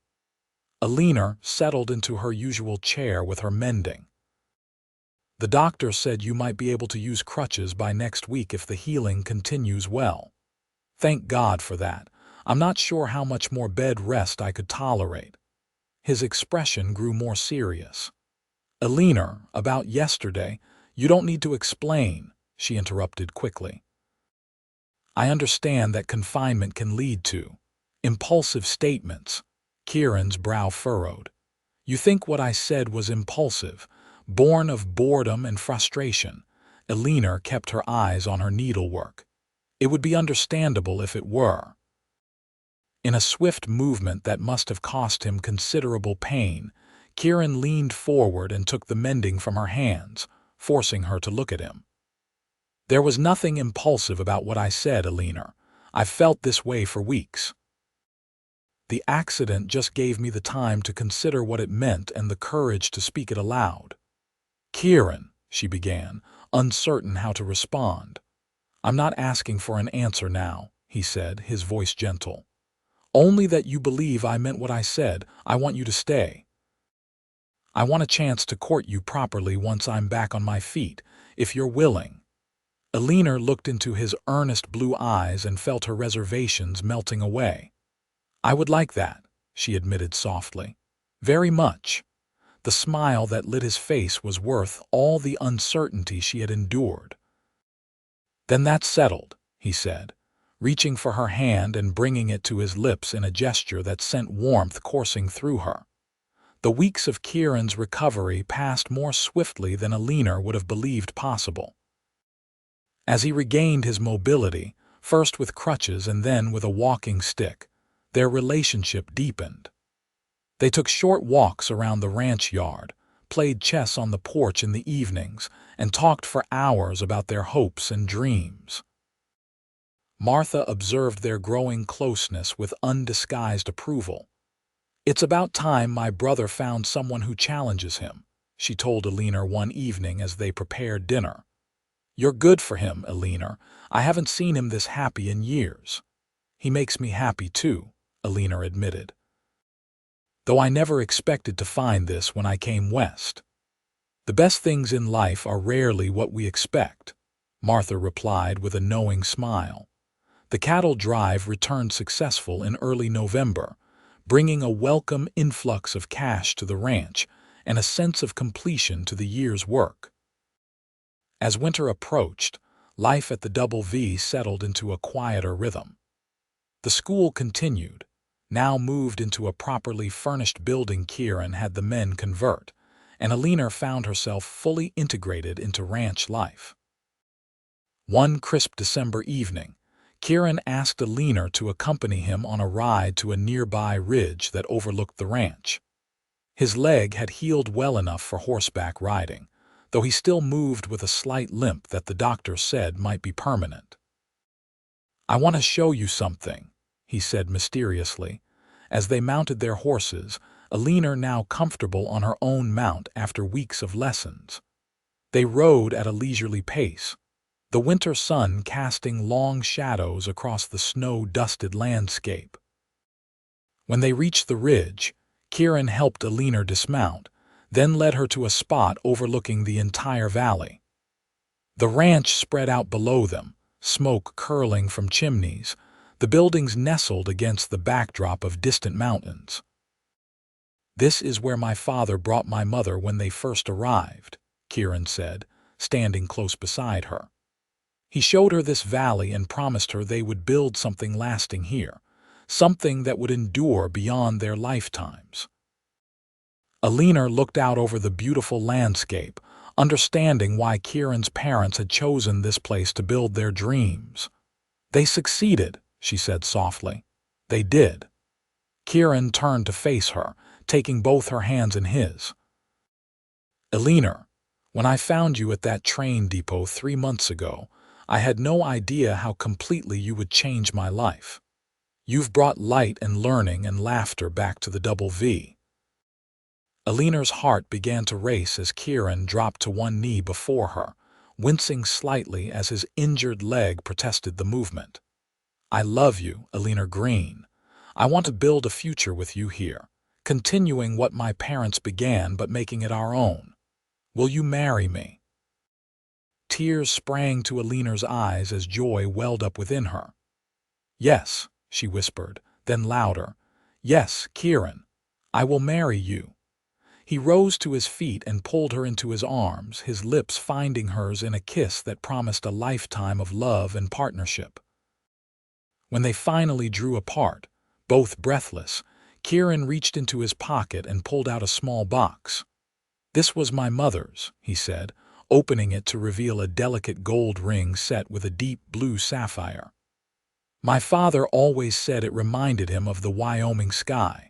Eleanor settled into her usual chair with her mending. The doctor said you might be able to use crutches by next week if the healing continues well. Thank God for that. I'm not sure how much more bed rest I could tolerate. His expression grew more serious. Eleanor, about yesterday, you don't need to explain, she interrupted quickly. I understand that confinement can lead to impulsive statements. Kieran's brow furrowed. You think what I said was impulsive, born of boredom and frustration. Eleanor kept her eyes on her needlework. It would be understandable if it were. In a swift movement that must have cost him considerable pain, Kieran leaned forward and took the mending from her hands, forcing her to look at him. There was nothing impulsive about what I said, Eleanor. I've felt this way for weeks. The accident just gave me the time to consider what it meant and the courage to speak it aloud. Kieran, she began, uncertain how to respond. I'm not asking for an answer now, he said, his voice gentle. Only that you believe I meant what I said. I want you to stay. I want a chance to court you properly once I'm back on my feet, if you're willing. Eleanor looked into his earnest blue eyes and felt her reservations melting away. I would like that, she admitted softly. Very much. The smile that lit his face was worth all the uncertainty she had endured. "Then that's settled," he said, reaching for her hand and bringing it to his lips in a gesture that sent warmth coursing through her. The weeks of Kieran's recovery passed more swiftly than Eleanor would have believed possible. As he regained his mobility, first with crutches and then with a walking stick, their relationship deepened. They took short walks around the ranch yard, played chess on the porch in the evenings, and talked for hours about their hopes and dreams. Martha observed their growing closeness with undisguised approval. "It's about time my brother found someone who challenges him," she told Eleanor one evening as they prepared dinner. "You're good for him, Eleanor. I haven't seen him this happy in years." "He makes me happy too," Eleanor admitted. "Though I never expected to find this when I came west." "The best things in life are rarely what we expect," Martha replied with a knowing smile. The cattle drive returned successful in early November, bringing a welcome influx of cash to the ranch and a sense of completion to the year's work. As winter approached, life at the Double V settled into a quieter rhythm. The school continued, now moved into a properly furnished building Kieran had the men convert, and Eleanor found herself fully integrated into ranch life. One crisp December evening, Kieran asked Eleanor to accompany him on a ride to a nearby ridge that overlooked the ranch. His leg had healed well enough for horseback riding, though he still moved with a slight limp that the doctor said might be permanent. "I want to show you something," he said mysteriously. As they mounted their horses, Eleanor now comfortable on her own mount after weeks of lessons. They rode at a leisurely pace, the winter sun casting long shadows across the snow-dusted landscape. When they reached the ridge, Kieran helped Eleanor dismount, then led her to a spot overlooking the entire valley. The ranch spread out below them, smoke curling from chimneys, the buildings nestled against the backdrop of distant mountains. "This is where my father brought my mother when they first arrived," Kieran said, standing close beside her. "He showed her this valley and promised her they would build something lasting here, something that would endure beyond their lifetimes." Eleanor looked out over the beautiful landscape, understanding why Kieran's parents had chosen this place to build their dreams. "They succeeded," she said softly. "They did." Kieran turned to face her, taking both her hands in his. "Eleanor, when I found you at that train depot 3 months ago, I had no idea how completely you would change my life. You've brought light and learning and laughter back to the Double V." Eleanor's heart began to race as Kieran dropped to one knee before her, wincing slightly as his injured leg protested the movement. "I love you, Eleanor Greene. I want to build a future with you here, continuing what my parents began but making it our own. Will you marry me?" Tears sprang to Eleanor's eyes as joy welled up within her. "Yes," she whispered, then louder, "Yes, Kieran, I will marry you." He rose to his feet and pulled her into his arms, his lips finding hers in a kiss that promised a lifetime of love and partnership. When they finally drew apart, both breathless, Kieran reached into his pocket and pulled out a small box. "This was my mother's," he said, opening it to reveal a delicate gold ring set with a deep blue sapphire. "My father always said it reminded him of the Wyoming sky."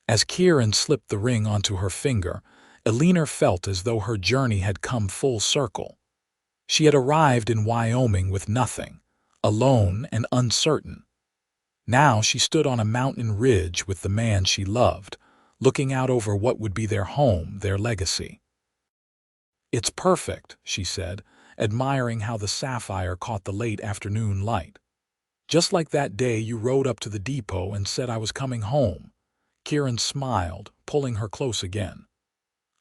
As Kieran slipped the ring onto her finger, Eleanor felt as though her journey had come full circle. She had arrived in Wyoming with nothing, alone and uncertain. Now she stood on a mountain ridge with the man she loved, looking out over what would be their home, their legacy. "It's perfect," she said, admiring how the sapphire caught the late afternoon light. "Just like that day you rode up to the depot and said I was coming home." Kieran smiled, pulling her close again.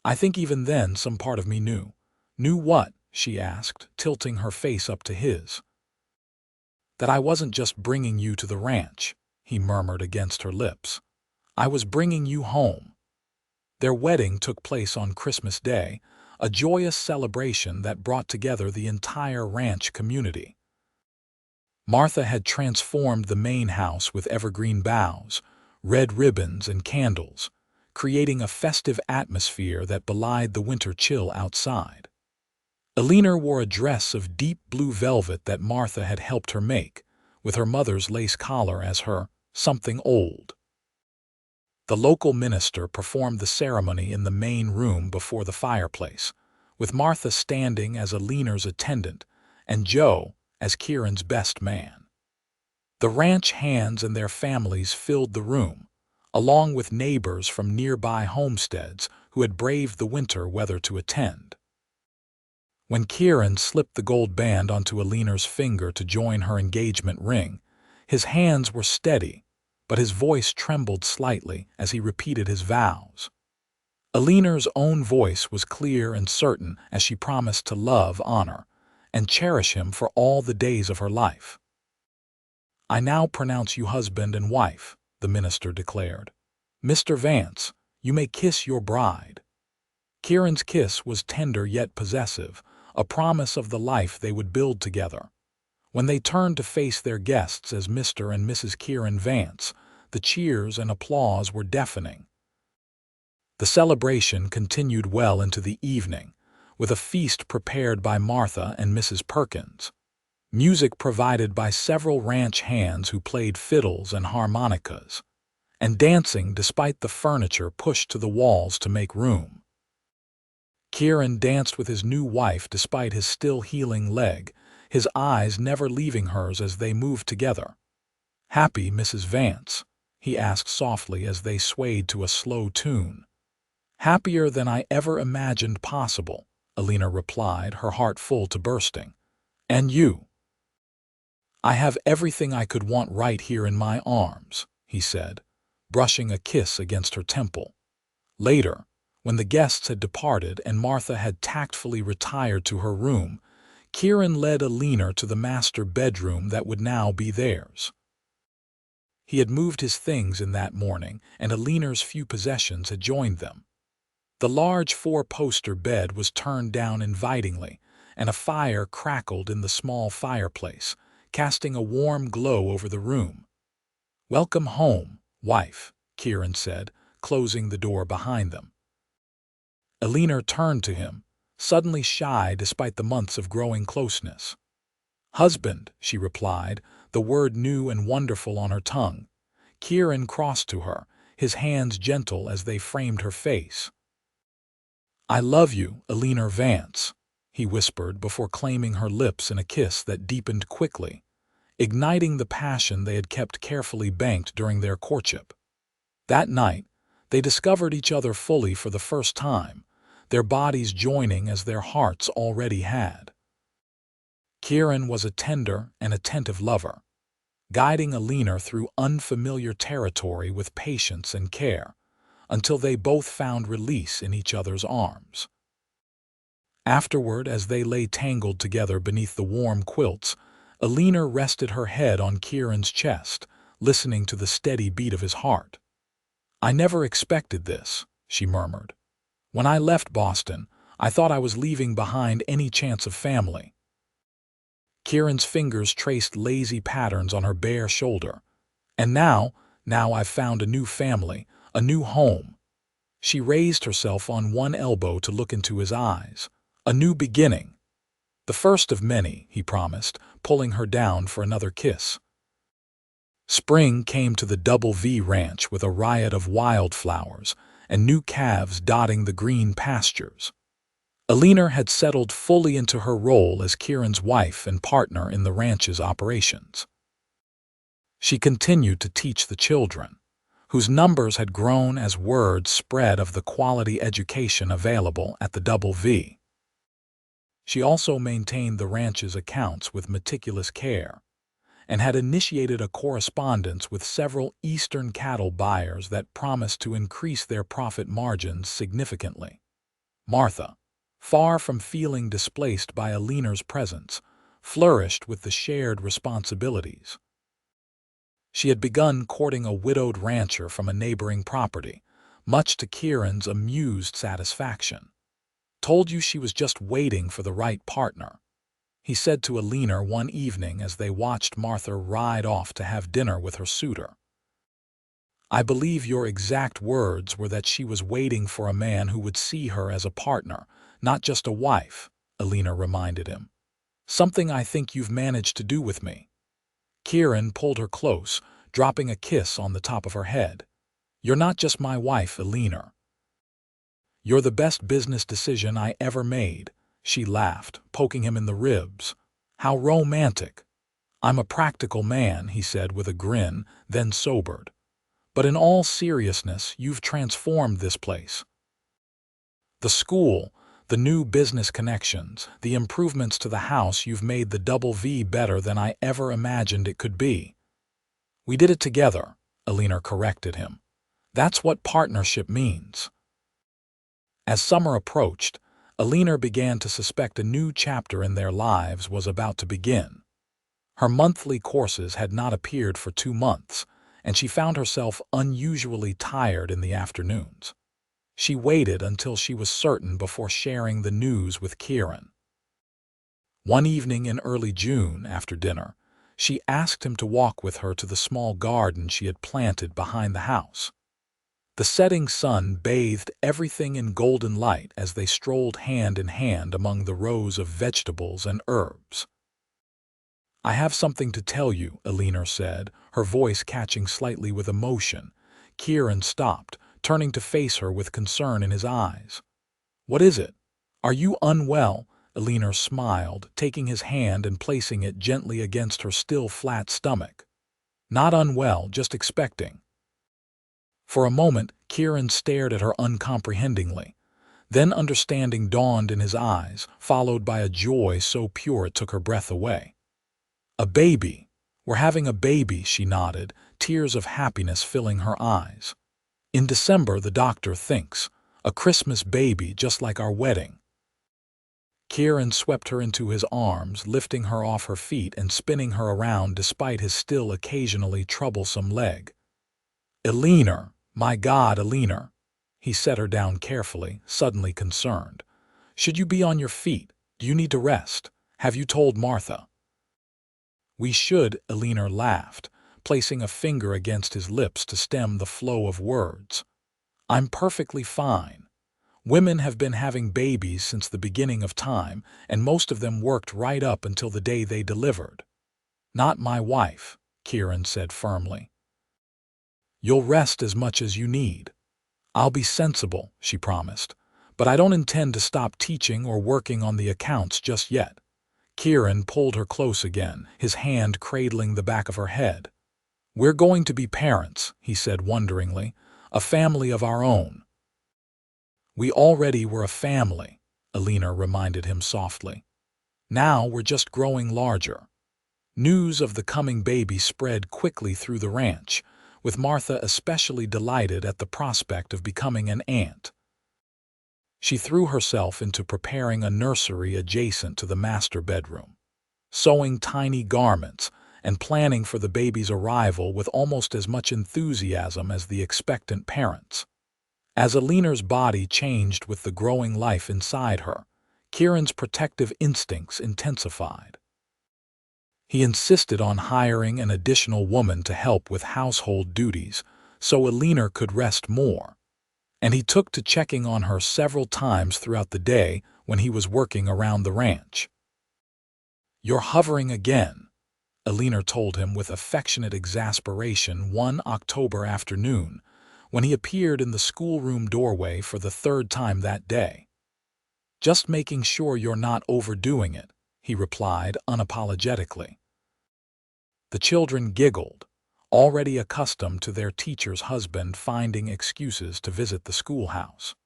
"I think even then some part of me knew." "Knew what?" she asked, tilting her face up to his. "That I wasn't just bringing you to the ranch," he murmured against her lips. "I was bringing you home." Their wedding took place on Christmas Day, a joyous celebration that brought together the entire ranch community. Martha had transformed the main house with evergreen boughs, red ribbons, and candles, creating a festive atmosphere that belied the winter chill outside. Eleanor wore a dress of deep blue velvet that Martha had helped her make, with her mother's lace collar as her something old. The local minister performed the ceremony in the main room before the fireplace, with Martha standing as Eleanor's attendant and Joe as Kieran's best man. The ranch hands and their families filled the room, along with neighbors from nearby homesteads who had braved the winter weather to attend. When Kieran slipped the gold band onto Eleanor's finger to join her engagement ring, his hands were steady, but his voice trembled slightly as he repeated his vows. Eleanor's own voice was clear and certain as she promised to love, honor, and cherish him for all the days of her life. "I now pronounce you husband and wife," the minister declared. "Mr. Vance, you may kiss your bride." Kieran's kiss was tender yet possessive, a promise of the life they would build together. When they turned to face their guests as Mr. and Mrs. Kieran Vance, the cheers and applause were deafening. The celebration continued well into the evening, with a feast prepared by Martha and Mrs. Perkins, music provided by several ranch hands who played fiddles and harmonicas, and dancing despite the furniture pushed to the walls to make room. Kieran danced with his new wife despite his still healing leg, his eyes never leaving hers as they moved together. "Happy, Mrs. Vance?" he asked softly as they swayed to a slow tune. "Happier than I ever imagined possible," Eleanor replied, her heart full to bursting. "And you?" "I have everything I could want right here in my arms," he said, brushing a kiss against her temple. Later, when the guests had departed and Martha had tactfully retired to her room, Kieran led Eleanor to the master bedroom that would now be theirs. He had moved his things in that morning, and Eleanor's few possessions had joined them. The large four-poster bed was turned down invitingly, and a fire crackled in the small fireplace, casting a warm glow over the room. "Welcome home, wife," Kieran said, closing the door behind them. Eleanor turned to him, suddenly shy despite the months of growing closeness. "Husband," she replied, the word new and wonderful on her tongue. Kieran crossed to her, his hands gentle as they framed her face. "I love you, Eleanor Vance," he whispered before claiming her lips in a kiss that deepened quickly, igniting the passion they had kept carefully banked during their courtship. That night, they discovered each other fully for the first time, their bodies joining as their hearts already had. Kieran was a tender and attentive lover, guiding Eleanor through unfamiliar territory with patience and care, until they both found release in each other's arms. Afterward, as they lay tangled together beneath the warm quilts, Eleanor rested her head on Kieran's chest, listening to the steady beat of his heart. "I never expected this," she murmured. "When I left Boston, I thought I was leaving behind any chance of family." Kieran's fingers traced lazy patterns on her bare shoulder. "And now I've found a new family, a new home." She raised herself on one elbow to look into his eyes. "A new beginning." "The first of many," he promised, pulling her down for another kiss. Spring came to the Double V Ranch with a riot of wildflowers and new calves dotting the green pastures. Eleanor had settled fully into her role as Kieran's wife and partner in the ranch's operations. She continued to teach the children, whose numbers had grown as word spread of the quality education available at the Double V. She also maintained the ranch's accounts with meticulous care, and had initiated a correspondence with several eastern cattle buyers that promised to increase their profit margins significantly. Martha, far from feeling displaced by Eleanor's presence, flourished with the shared responsibilities. She had begun courting a widowed rancher from a neighboring property, much to Kieran's amused satisfaction. Told you she was just waiting for the right partner," he said to Eleanor one evening as they watched Martha ride off to have dinner with her suitor. "I believe your exact words were that she was waiting for a man who would see her as a partner, not just a wife," Eleanor reminded him. "Something I think you've managed to do with me." Kieran pulled her close, dropping a kiss on the top of her head. "You're not just my wife, Eleanor. You're the best business decision I ever made," she laughed, poking him in the ribs. "How romantic." "I'm a practical man," he said with a grin, then sobered. "But in all seriousness, you've transformed this place. The school, the new business connections, the improvements to the house, you've made the Double V better than I ever imagined it could be." "We did it together," Eleanor corrected him. "That's what partnership means." As summer approached, Eleanor began to suspect a new chapter in their lives was about to begin. Her monthly courses had not appeared for 2 months, and she found herself unusually tired in the afternoons. She waited until she was certain before sharing the news with Kieran. One evening in early June, after dinner, she asked him to walk with her to the small garden she had planted behind the house. The setting sun bathed everything in golden light as they strolled hand in hand among the rows of vegetables and herbs. "I have something to tell you," Eleanor said, her voice catching slightly with emotion. Kieran stopped, turning to face her with concern in his eyes. "What is it? Are you unwell?" Eleanor smiled, taking his hand and placing it gently against her still flat stomach. "Not unwell, just expecting." For a moment, Kieran stared at her uncomprehendingly. Then understanding dawned in his eyes, followed by a joy so pure it took her breath away. "A baby. We're having a baby," she nodded, tears of happiness filling her eyes. "In December, the doctor thinks. A Christmas baby just like our wedding." Kieran swept her into his arms, lifting her off her feet and spinning her around despite his still occasionally troublesome leg. "Eleanor, my God, Eleanor." He set her down carefully, suddenly concerned. "Should you be on your feet? Do you need to rest? Have you told Martha?" "We should," Eleanor laughed, placing a finger against his lips to stem the flow of words. "I'm perfectly fine. Women have been having babies since the beginning of time, and most of them worked right up until the day they delivered." "Not my wife," Kieran said firmly. "You'll rest as much as you need." "I'll be sensible," she promised, "but I don't intend to stop teaching or working on the accounts just yet." Kieran pulled her close again, his hand cradling the back of her head. "We're going to be parents," he said wonderingly, "a family of our own." "We already were a family," Eleanor reminded him softly. "Now we're just growing larger." News of the coming baby spread quickly through the ranch, with Martha especially delighted at the prospect of becoming an aunt. She threw herself into preparing a nursery adjacent to the master bedroom, sewing tiny garments and planning for the baby's arrival with almost as much enthusiasm as the expectant parents. As Eleanor's body changed with the growing life inside her, Kieran's protective instincts intensified. He insisted on hiring an additional woman to help with household duties so Eleanor could rest more, and he took to checking on her several times throughout the day when he was working around the ranch. "You're hovering again," Eleanor told him with affectionate exasperation one October afternoon when he appeared in the schoolroom doorway for the 3rd time that day. "Just making sure you're not overdoing it," he replied unapologetically. The children giggled, already accustomed to their teacher's husband finding excuses to visit the schoolhouse.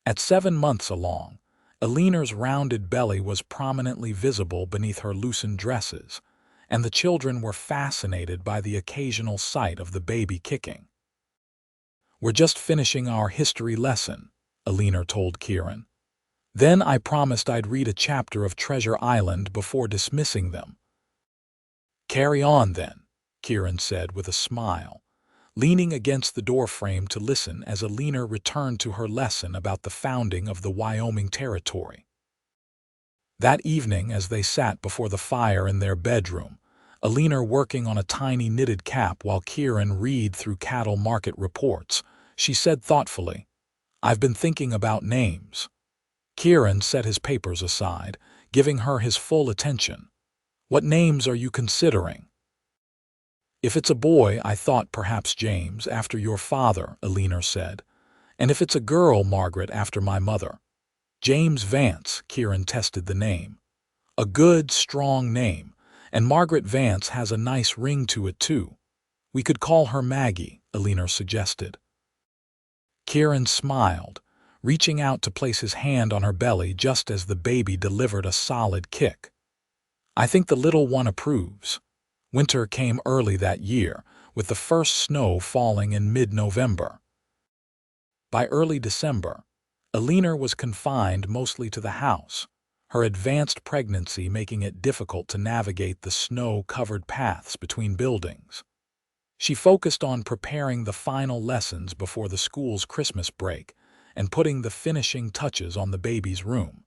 At 7 months along, Eleanor's rounded belly was prominently visible beneath her loosened dresses, and the children were fascinated by the occasional sight of the baby kicking. "We're just finishing our history lesson," Eleanor told Kieran. "Then I promised I'd read a chapter of Treasure Island before dismissing them." "Carry on then," Kieran said with a smile. leaning against the doorframe to listen as Eleanor returned to her lesson about the founding of the Wyoming Territory. That evening, as they sat before the fire in their bedroom, Eleanor working on a tiny knitted cap while Kieran read through cattle market reports, she said thoughtfully, "I've been thinking about names." Kieran set his papers aside, giving her his full attention. "What names are you considering?" "If it's a boy, I thought perhaps James, after your father," Eleanor said. "And if it's a girl, Margaret, after my mother." "James Vance," Kieran tested the name. "A good, strong name, and Margaret Vance has a nice ring to it too. We could call her Maggie," Eleanor suggested. Kieran smiled, reaching out to place his hand on her belly just as the baby delivered a solid kick. "I think the little one approves." Winter came early that year, with the first snow falling in mid-November. By early December, Eleanor was confined mostly to the house, her advanced pregnancy making it difficult to navigate the snow-covered paths between buildings. She focused on preparing the final lessons before the school's Christmas break and putting the finishing touches on the baby's room.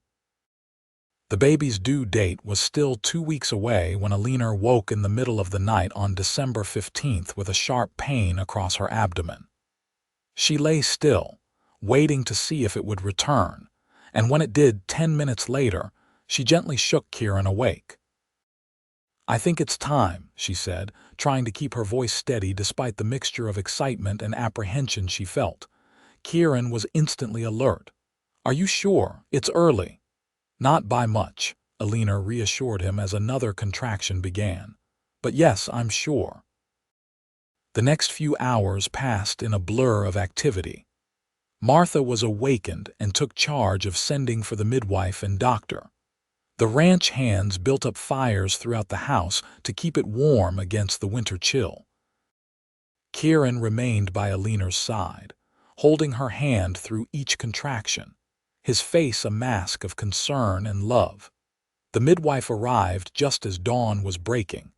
The baby's due date was still 2 weeks away when Eleanor woke in the middle of the night on December 15th with a sharp pain across her abdomen. She lay still, waiting to see if it would return, and when it did 10 minutes later, she gently shook Kieran awake. "I think it's time," she said, trying to keep her voice steady despite the mixture of excitement and apprehension she felt. Kieran was instantly alert. "Are you sure? It's early." "Not by much," Eleanor reassured him as another contraction began. "But yes, I'm sure." The next few hours passed in a blur of activity. Martha was awakened and took charge of sending for the midwife and doctor. The ranch hands built up fires throughout the house to keep it warm against the winter chill. Kieran remained by Eleanor's side, holding her hand through each contraction, his face a mask of concern and love. The midwife arrived just as dawn was breaking,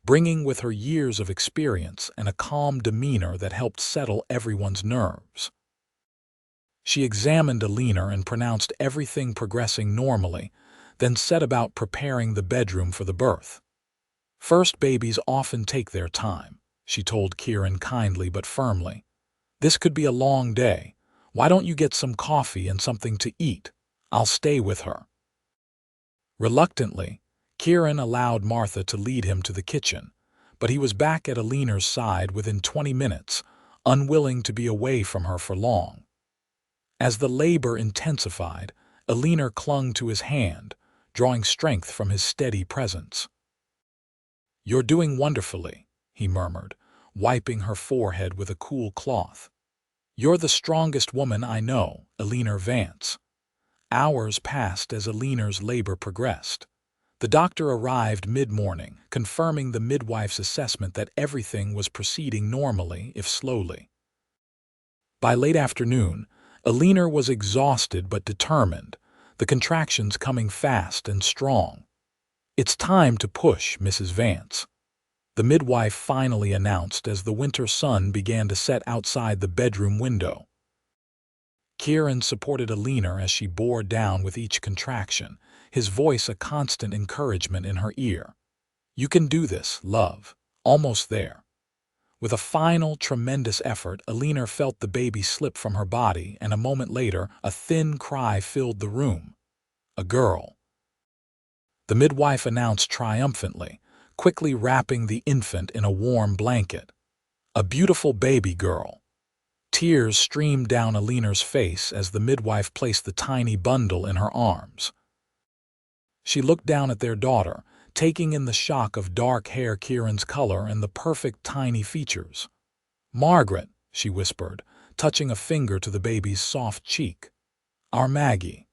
bringing with her years of experience and a calm demeanor that helped settle everyone's nerves. She examined Eleanor and pronounced everything progressing normally, then set about preparing the bedroom for the birth. "First babies often take their time," she told Kieran kindly but firmly. "This could be a long day. Why don't you get some coffee and something to eat? I'll stay with her." Reluctantly, Kieran allowed Martha to lead him to the kitchen, but he was back at Eleanor's side within 20 minutes, unwilling to be away from her for long. As the labor intensified, Eleanor clung to his hand, drawing strength from his steady presence. "You're doing wonderfully," he murmured, wiping her forehead with a cool cloth. "You're the strongest woman I know, Eleanor Vance." Hours passed as Eleanor's labor progressed. The doctor arrived mid-morning, confirming the midwife's assessment that everything was proceeding normally, if slowly. By late afternoon, Eleanor was exhausted but determined, the contractions coming fast and strong. "It's time to push, Mrs. Vance," the midwife finally announced as the winter sun began to set outside the bedroom window. Kieran supported Eleanor as she bore down with each contraction, his voice a constant encouragement in her ear. "You can do this, love. Almost there." With a final, tremendous effort, Eleanor felt the baby slip from her body, and a moment later, a thin cry filled the room. "A girl," the midwife announced triumphantly, quickly wrapping the infant in a warm blanket. "A beautiful baby girl." Tears streamed down Eleanor's face as the midwife placed the tiny bundle in her arms. She looked down at their daughter, taking in the shock of dark hair, Kieran's color, and the perfect tiny features. "Margaret," she whispered, touching a finger to the baby's soft cheek. "Our Maggie."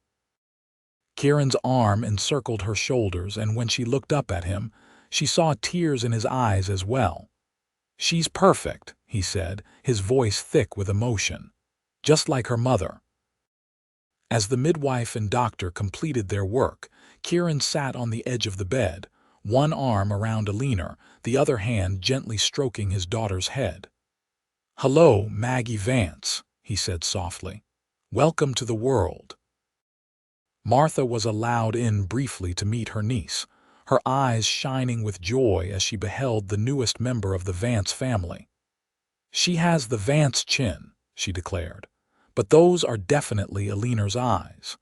Kieran's arm encircled her shoulders, and when she looked up at him, she saw tears in his eyes as well. "She's perfect," he said, his voice thick with emotion. "Just like her mother." As the midwife and doctor completed their work, Kieran sat on the edge of the bed, one arm around Eleanor, the other hand gently stroking his daughter's head. "Hello, Maggie Vance," he said softly. "Welcome to the world." Martha was allowed in briefly to meet her niece, her eyes shining with joy as she beheld the newest member of the Vance family. "She has the Vance chin," she declared, "but those are definitely Eleanor's eyes."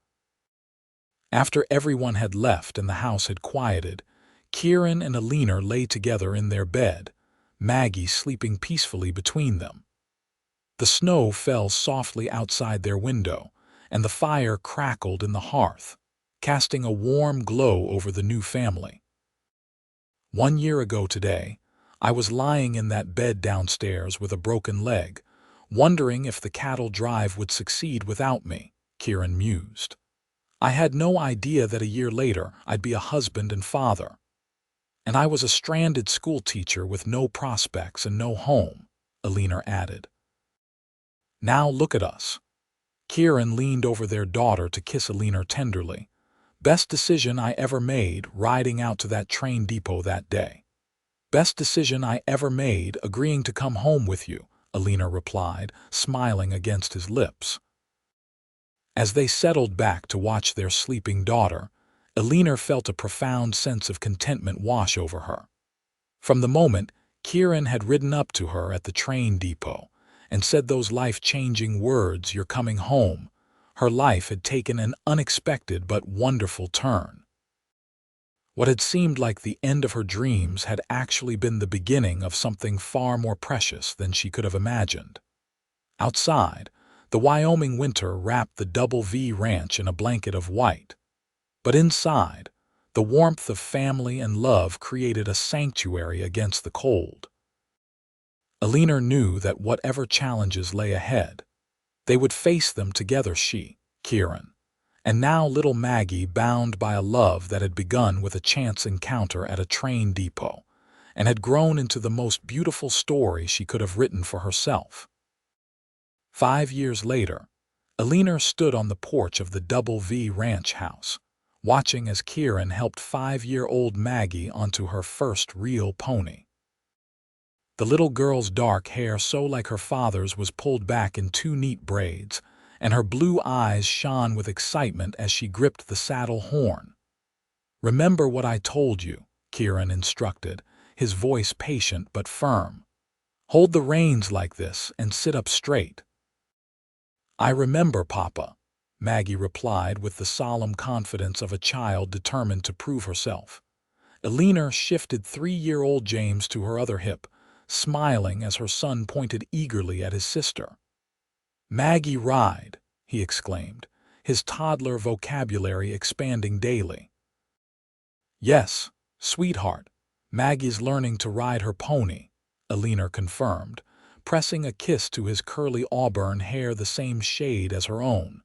After everyone had left and the house had quieted, Kieran and Eleanor lay together in their bed, Maggie sleeping peacefully between them. The snow fell softly outside their window, and the fire crackled in the hearth, casting a warm glow over the new family. "1 year ago today, I was lying in that bed downstairs with a broken leg, wondering if the cattle drive would succeed without me," Kieran mused. "I had no idea that a year later I'd be a husband and father. And I was a stranded schoolteacher with no prospects and no home," Eleanor added. "Now look at us." Kieran leaned over their daughter to kiss Eleanor tenderly. "Best decision I ever made riding out to that train depot that day." "Best decision I ever made agreeing to come home with you," Eleanor replied, smiling against his lips. As they settled back to watch their sleeping daughter, Eleanor felt a profound sense of contentment wash over her. From the moment Kieran had ridden up to her at the train depot and said those life-changing words, "You're coming home," her life had taken an unexpected but wonderful turn. What had seemed like the end of her dreams had actually been the beginning of something far more precious than she could have imagined. Outside, the Wyoming winter wrapped the Double V Ranch in a blanket of white. But inside, the warmth of family and love created a sanctuary against the cold. Eleanor knew that whatever challenges lay ahead, they would face them together, she, Kieran, and now little Maggie, bound by a love that had begun with a chance encounter at a train depot and had grown into the most beautiful story she could have written for herself. 5 years later, Eleanor stood on the porch of the Double V Ranch house, watching as Kieran helped 5-year-old Maggie onto her first real pony. The little girl's dark hair, so like her father's, was pulled back in 2 neat braids, and her blue eyes shone with excitement as she gripped the saddle horn. "Remember what I told you," Kieran instructed, his voice patient but firm. "Hold the reins like this and sit up straight." "I remember, Papa," Maggie replied with the solemn confidence of a child determined to prove herself. Eleanor shifted 3-year-old James to her other hip, smiling as her son pointed eagerly at his sister. "Maggie ride," he exclaimed, his toddler vocabulary expanding daily. "Yes, sweetheart, Maggie's learning to ride her pony," Eleanor confirmed, pressing a kiss to his curly auburn hair the same shade as her own.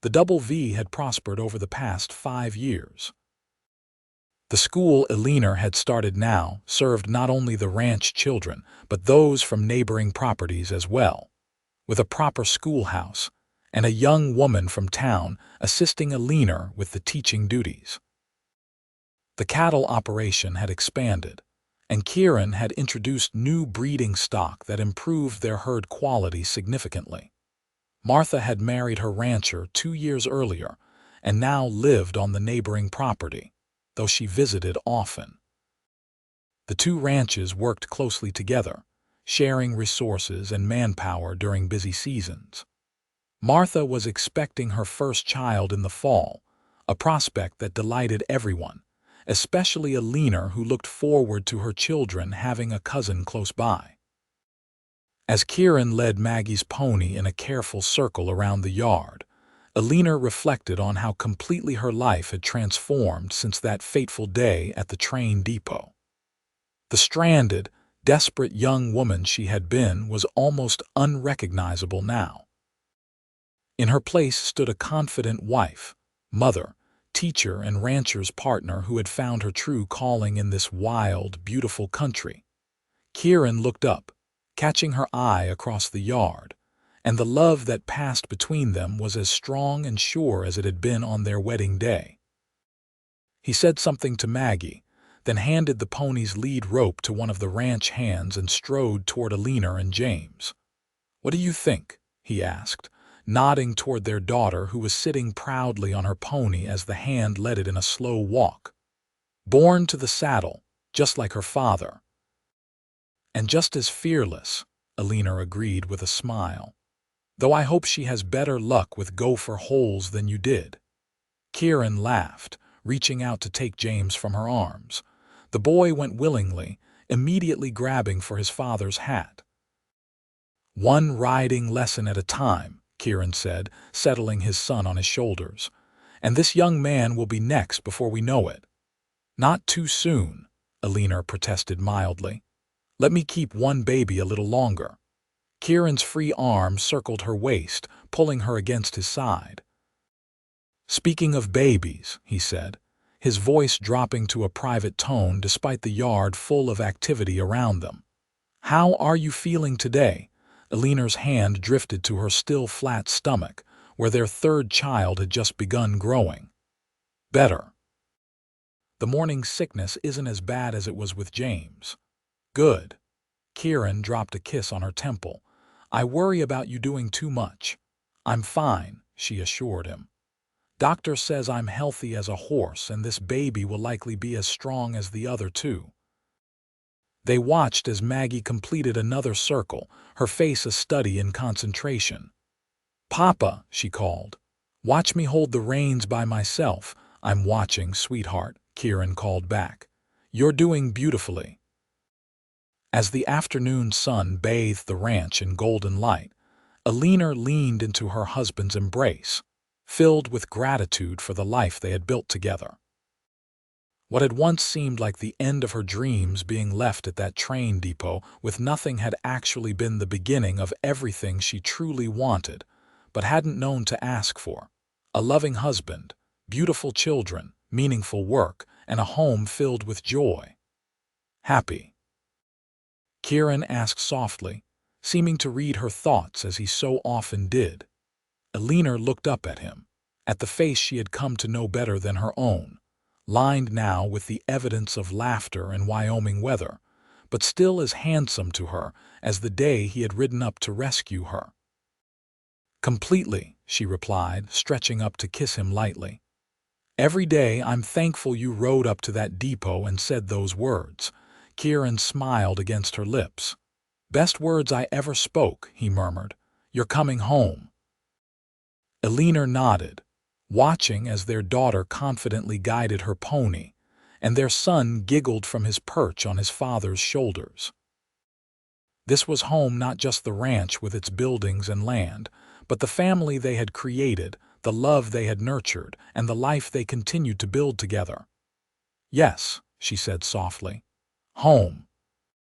The Double V had prospered over the past 5 years. The school Eleanor had started now served not only the ranch children, but those from neighboring properties as well, with a proper schoolhouse and a young woman from town assisting Eleanor with the teaching duties. The cattle operation had expanded, and Kieran had introduced new breeding stock that improved their herd quality significantly. Martha had married her rancher 2 years earlier and now lived on the neighboring property, though she visited often. The 2 ranches worked closely together, sharing resources and manpower during busy seasons. Martha was expecting her first child in the fall, a prospect that delighted everyone, especially Eleanor, who looked forward to her children having a cousin close by. As Kieran led Maggie's pony in a careful circle around the yard, Eleanor reflected on how completely her life had transformed since that fateful day at the train depot. The stranded, desperate young woman she had been was almost unrecognizable now. In her place stood a confident wife, mother, teacher, and rancher's partner who had found her true calling in this wild, beautiful country. Kieran looked up, catching her eye across the yard, and the love that passed between them was as strong and sure as it had been on their wedding day. He said something to Maggie, then handed the pony's lead rope to one of the ranch hands and strode toward Eleanor and James. "What do you think?" he asked, nodding toward their daughter who was sitting proudly on her pony as the hand led it in a slow walk. Born to the saddle, just like her father. "And just as fearless," Eleanor agreed with a smile. "Though I hope she has better luck with gopher holes than you did." Kieran laughed, reaching out to take James from her arms. The boy went willingly, immediately grabbing for his father's hat. "One riding lesson at a time," Kieran said, settling his son on his shoulders. "And this young man will be next before we know it." "Not too soon," Eleanor protested mildly. "Let me keep one baby a little longer." Kieran's free arm circled her waist, pulling her against his side. "Speaking of babies," he said, his voice dropping to a private tone despite the yard full of activity around them. "How are you feeling today?" Eleanor's hand drifted to her still flat stomach, where their third child had just begun growing. "Better. The morning sickness isn't as bad as it was with James." "Good." Kieran dropped a kiss on her temple. "I worry about you doing too much." "I'm fine," she assured him. "Doctor says I'm healthy as a horse and this baby will likely be as strong as the other two." They watched as Maggie completed another circle, her face a study in concentration. "Papa," she called. "Watch me hold the reins by myself." "I'm watching, sweetheart," Kieran called back. "You're doing beautifully." As the afternoon sun bathed the ranch in golden light, Eleanor leaned into her husband's embrace, filled with gratitude for the life they had built together. What had once seemed like the end of her dreams being left at that train depot with nothing had actually been the beginning of everything she truly wanted, but hadn't known to ask for. A loving husband, beautiful children, meaningful work, and a home filled with joy. "Happy?" Kieran asked softly, seeming to read her thoughts as he so often did. Eleanor looked up at him, at the face she had come to know better than her own, lined now with the evidence of laughter and Wyoming weather, but still as handsome to her as the day he had ridden up to rescue her. "Completely," she replied, stretching up to kiss him lightly. "Every day I'm thankful you rode up to that depot and said those words." Kieran smiled against her lips. "Best words I ever spoke," he murmured. "You're coming home." Eleanor nodded, watching as their daughter confidently guided her pony, and their son giggled from his perch on his father's shoulders. This was home, not just the ranch with its buildings and land, but the family they had created, the love they had nurtured, and the life they continued to build together. "Yes," she said softly. "Home."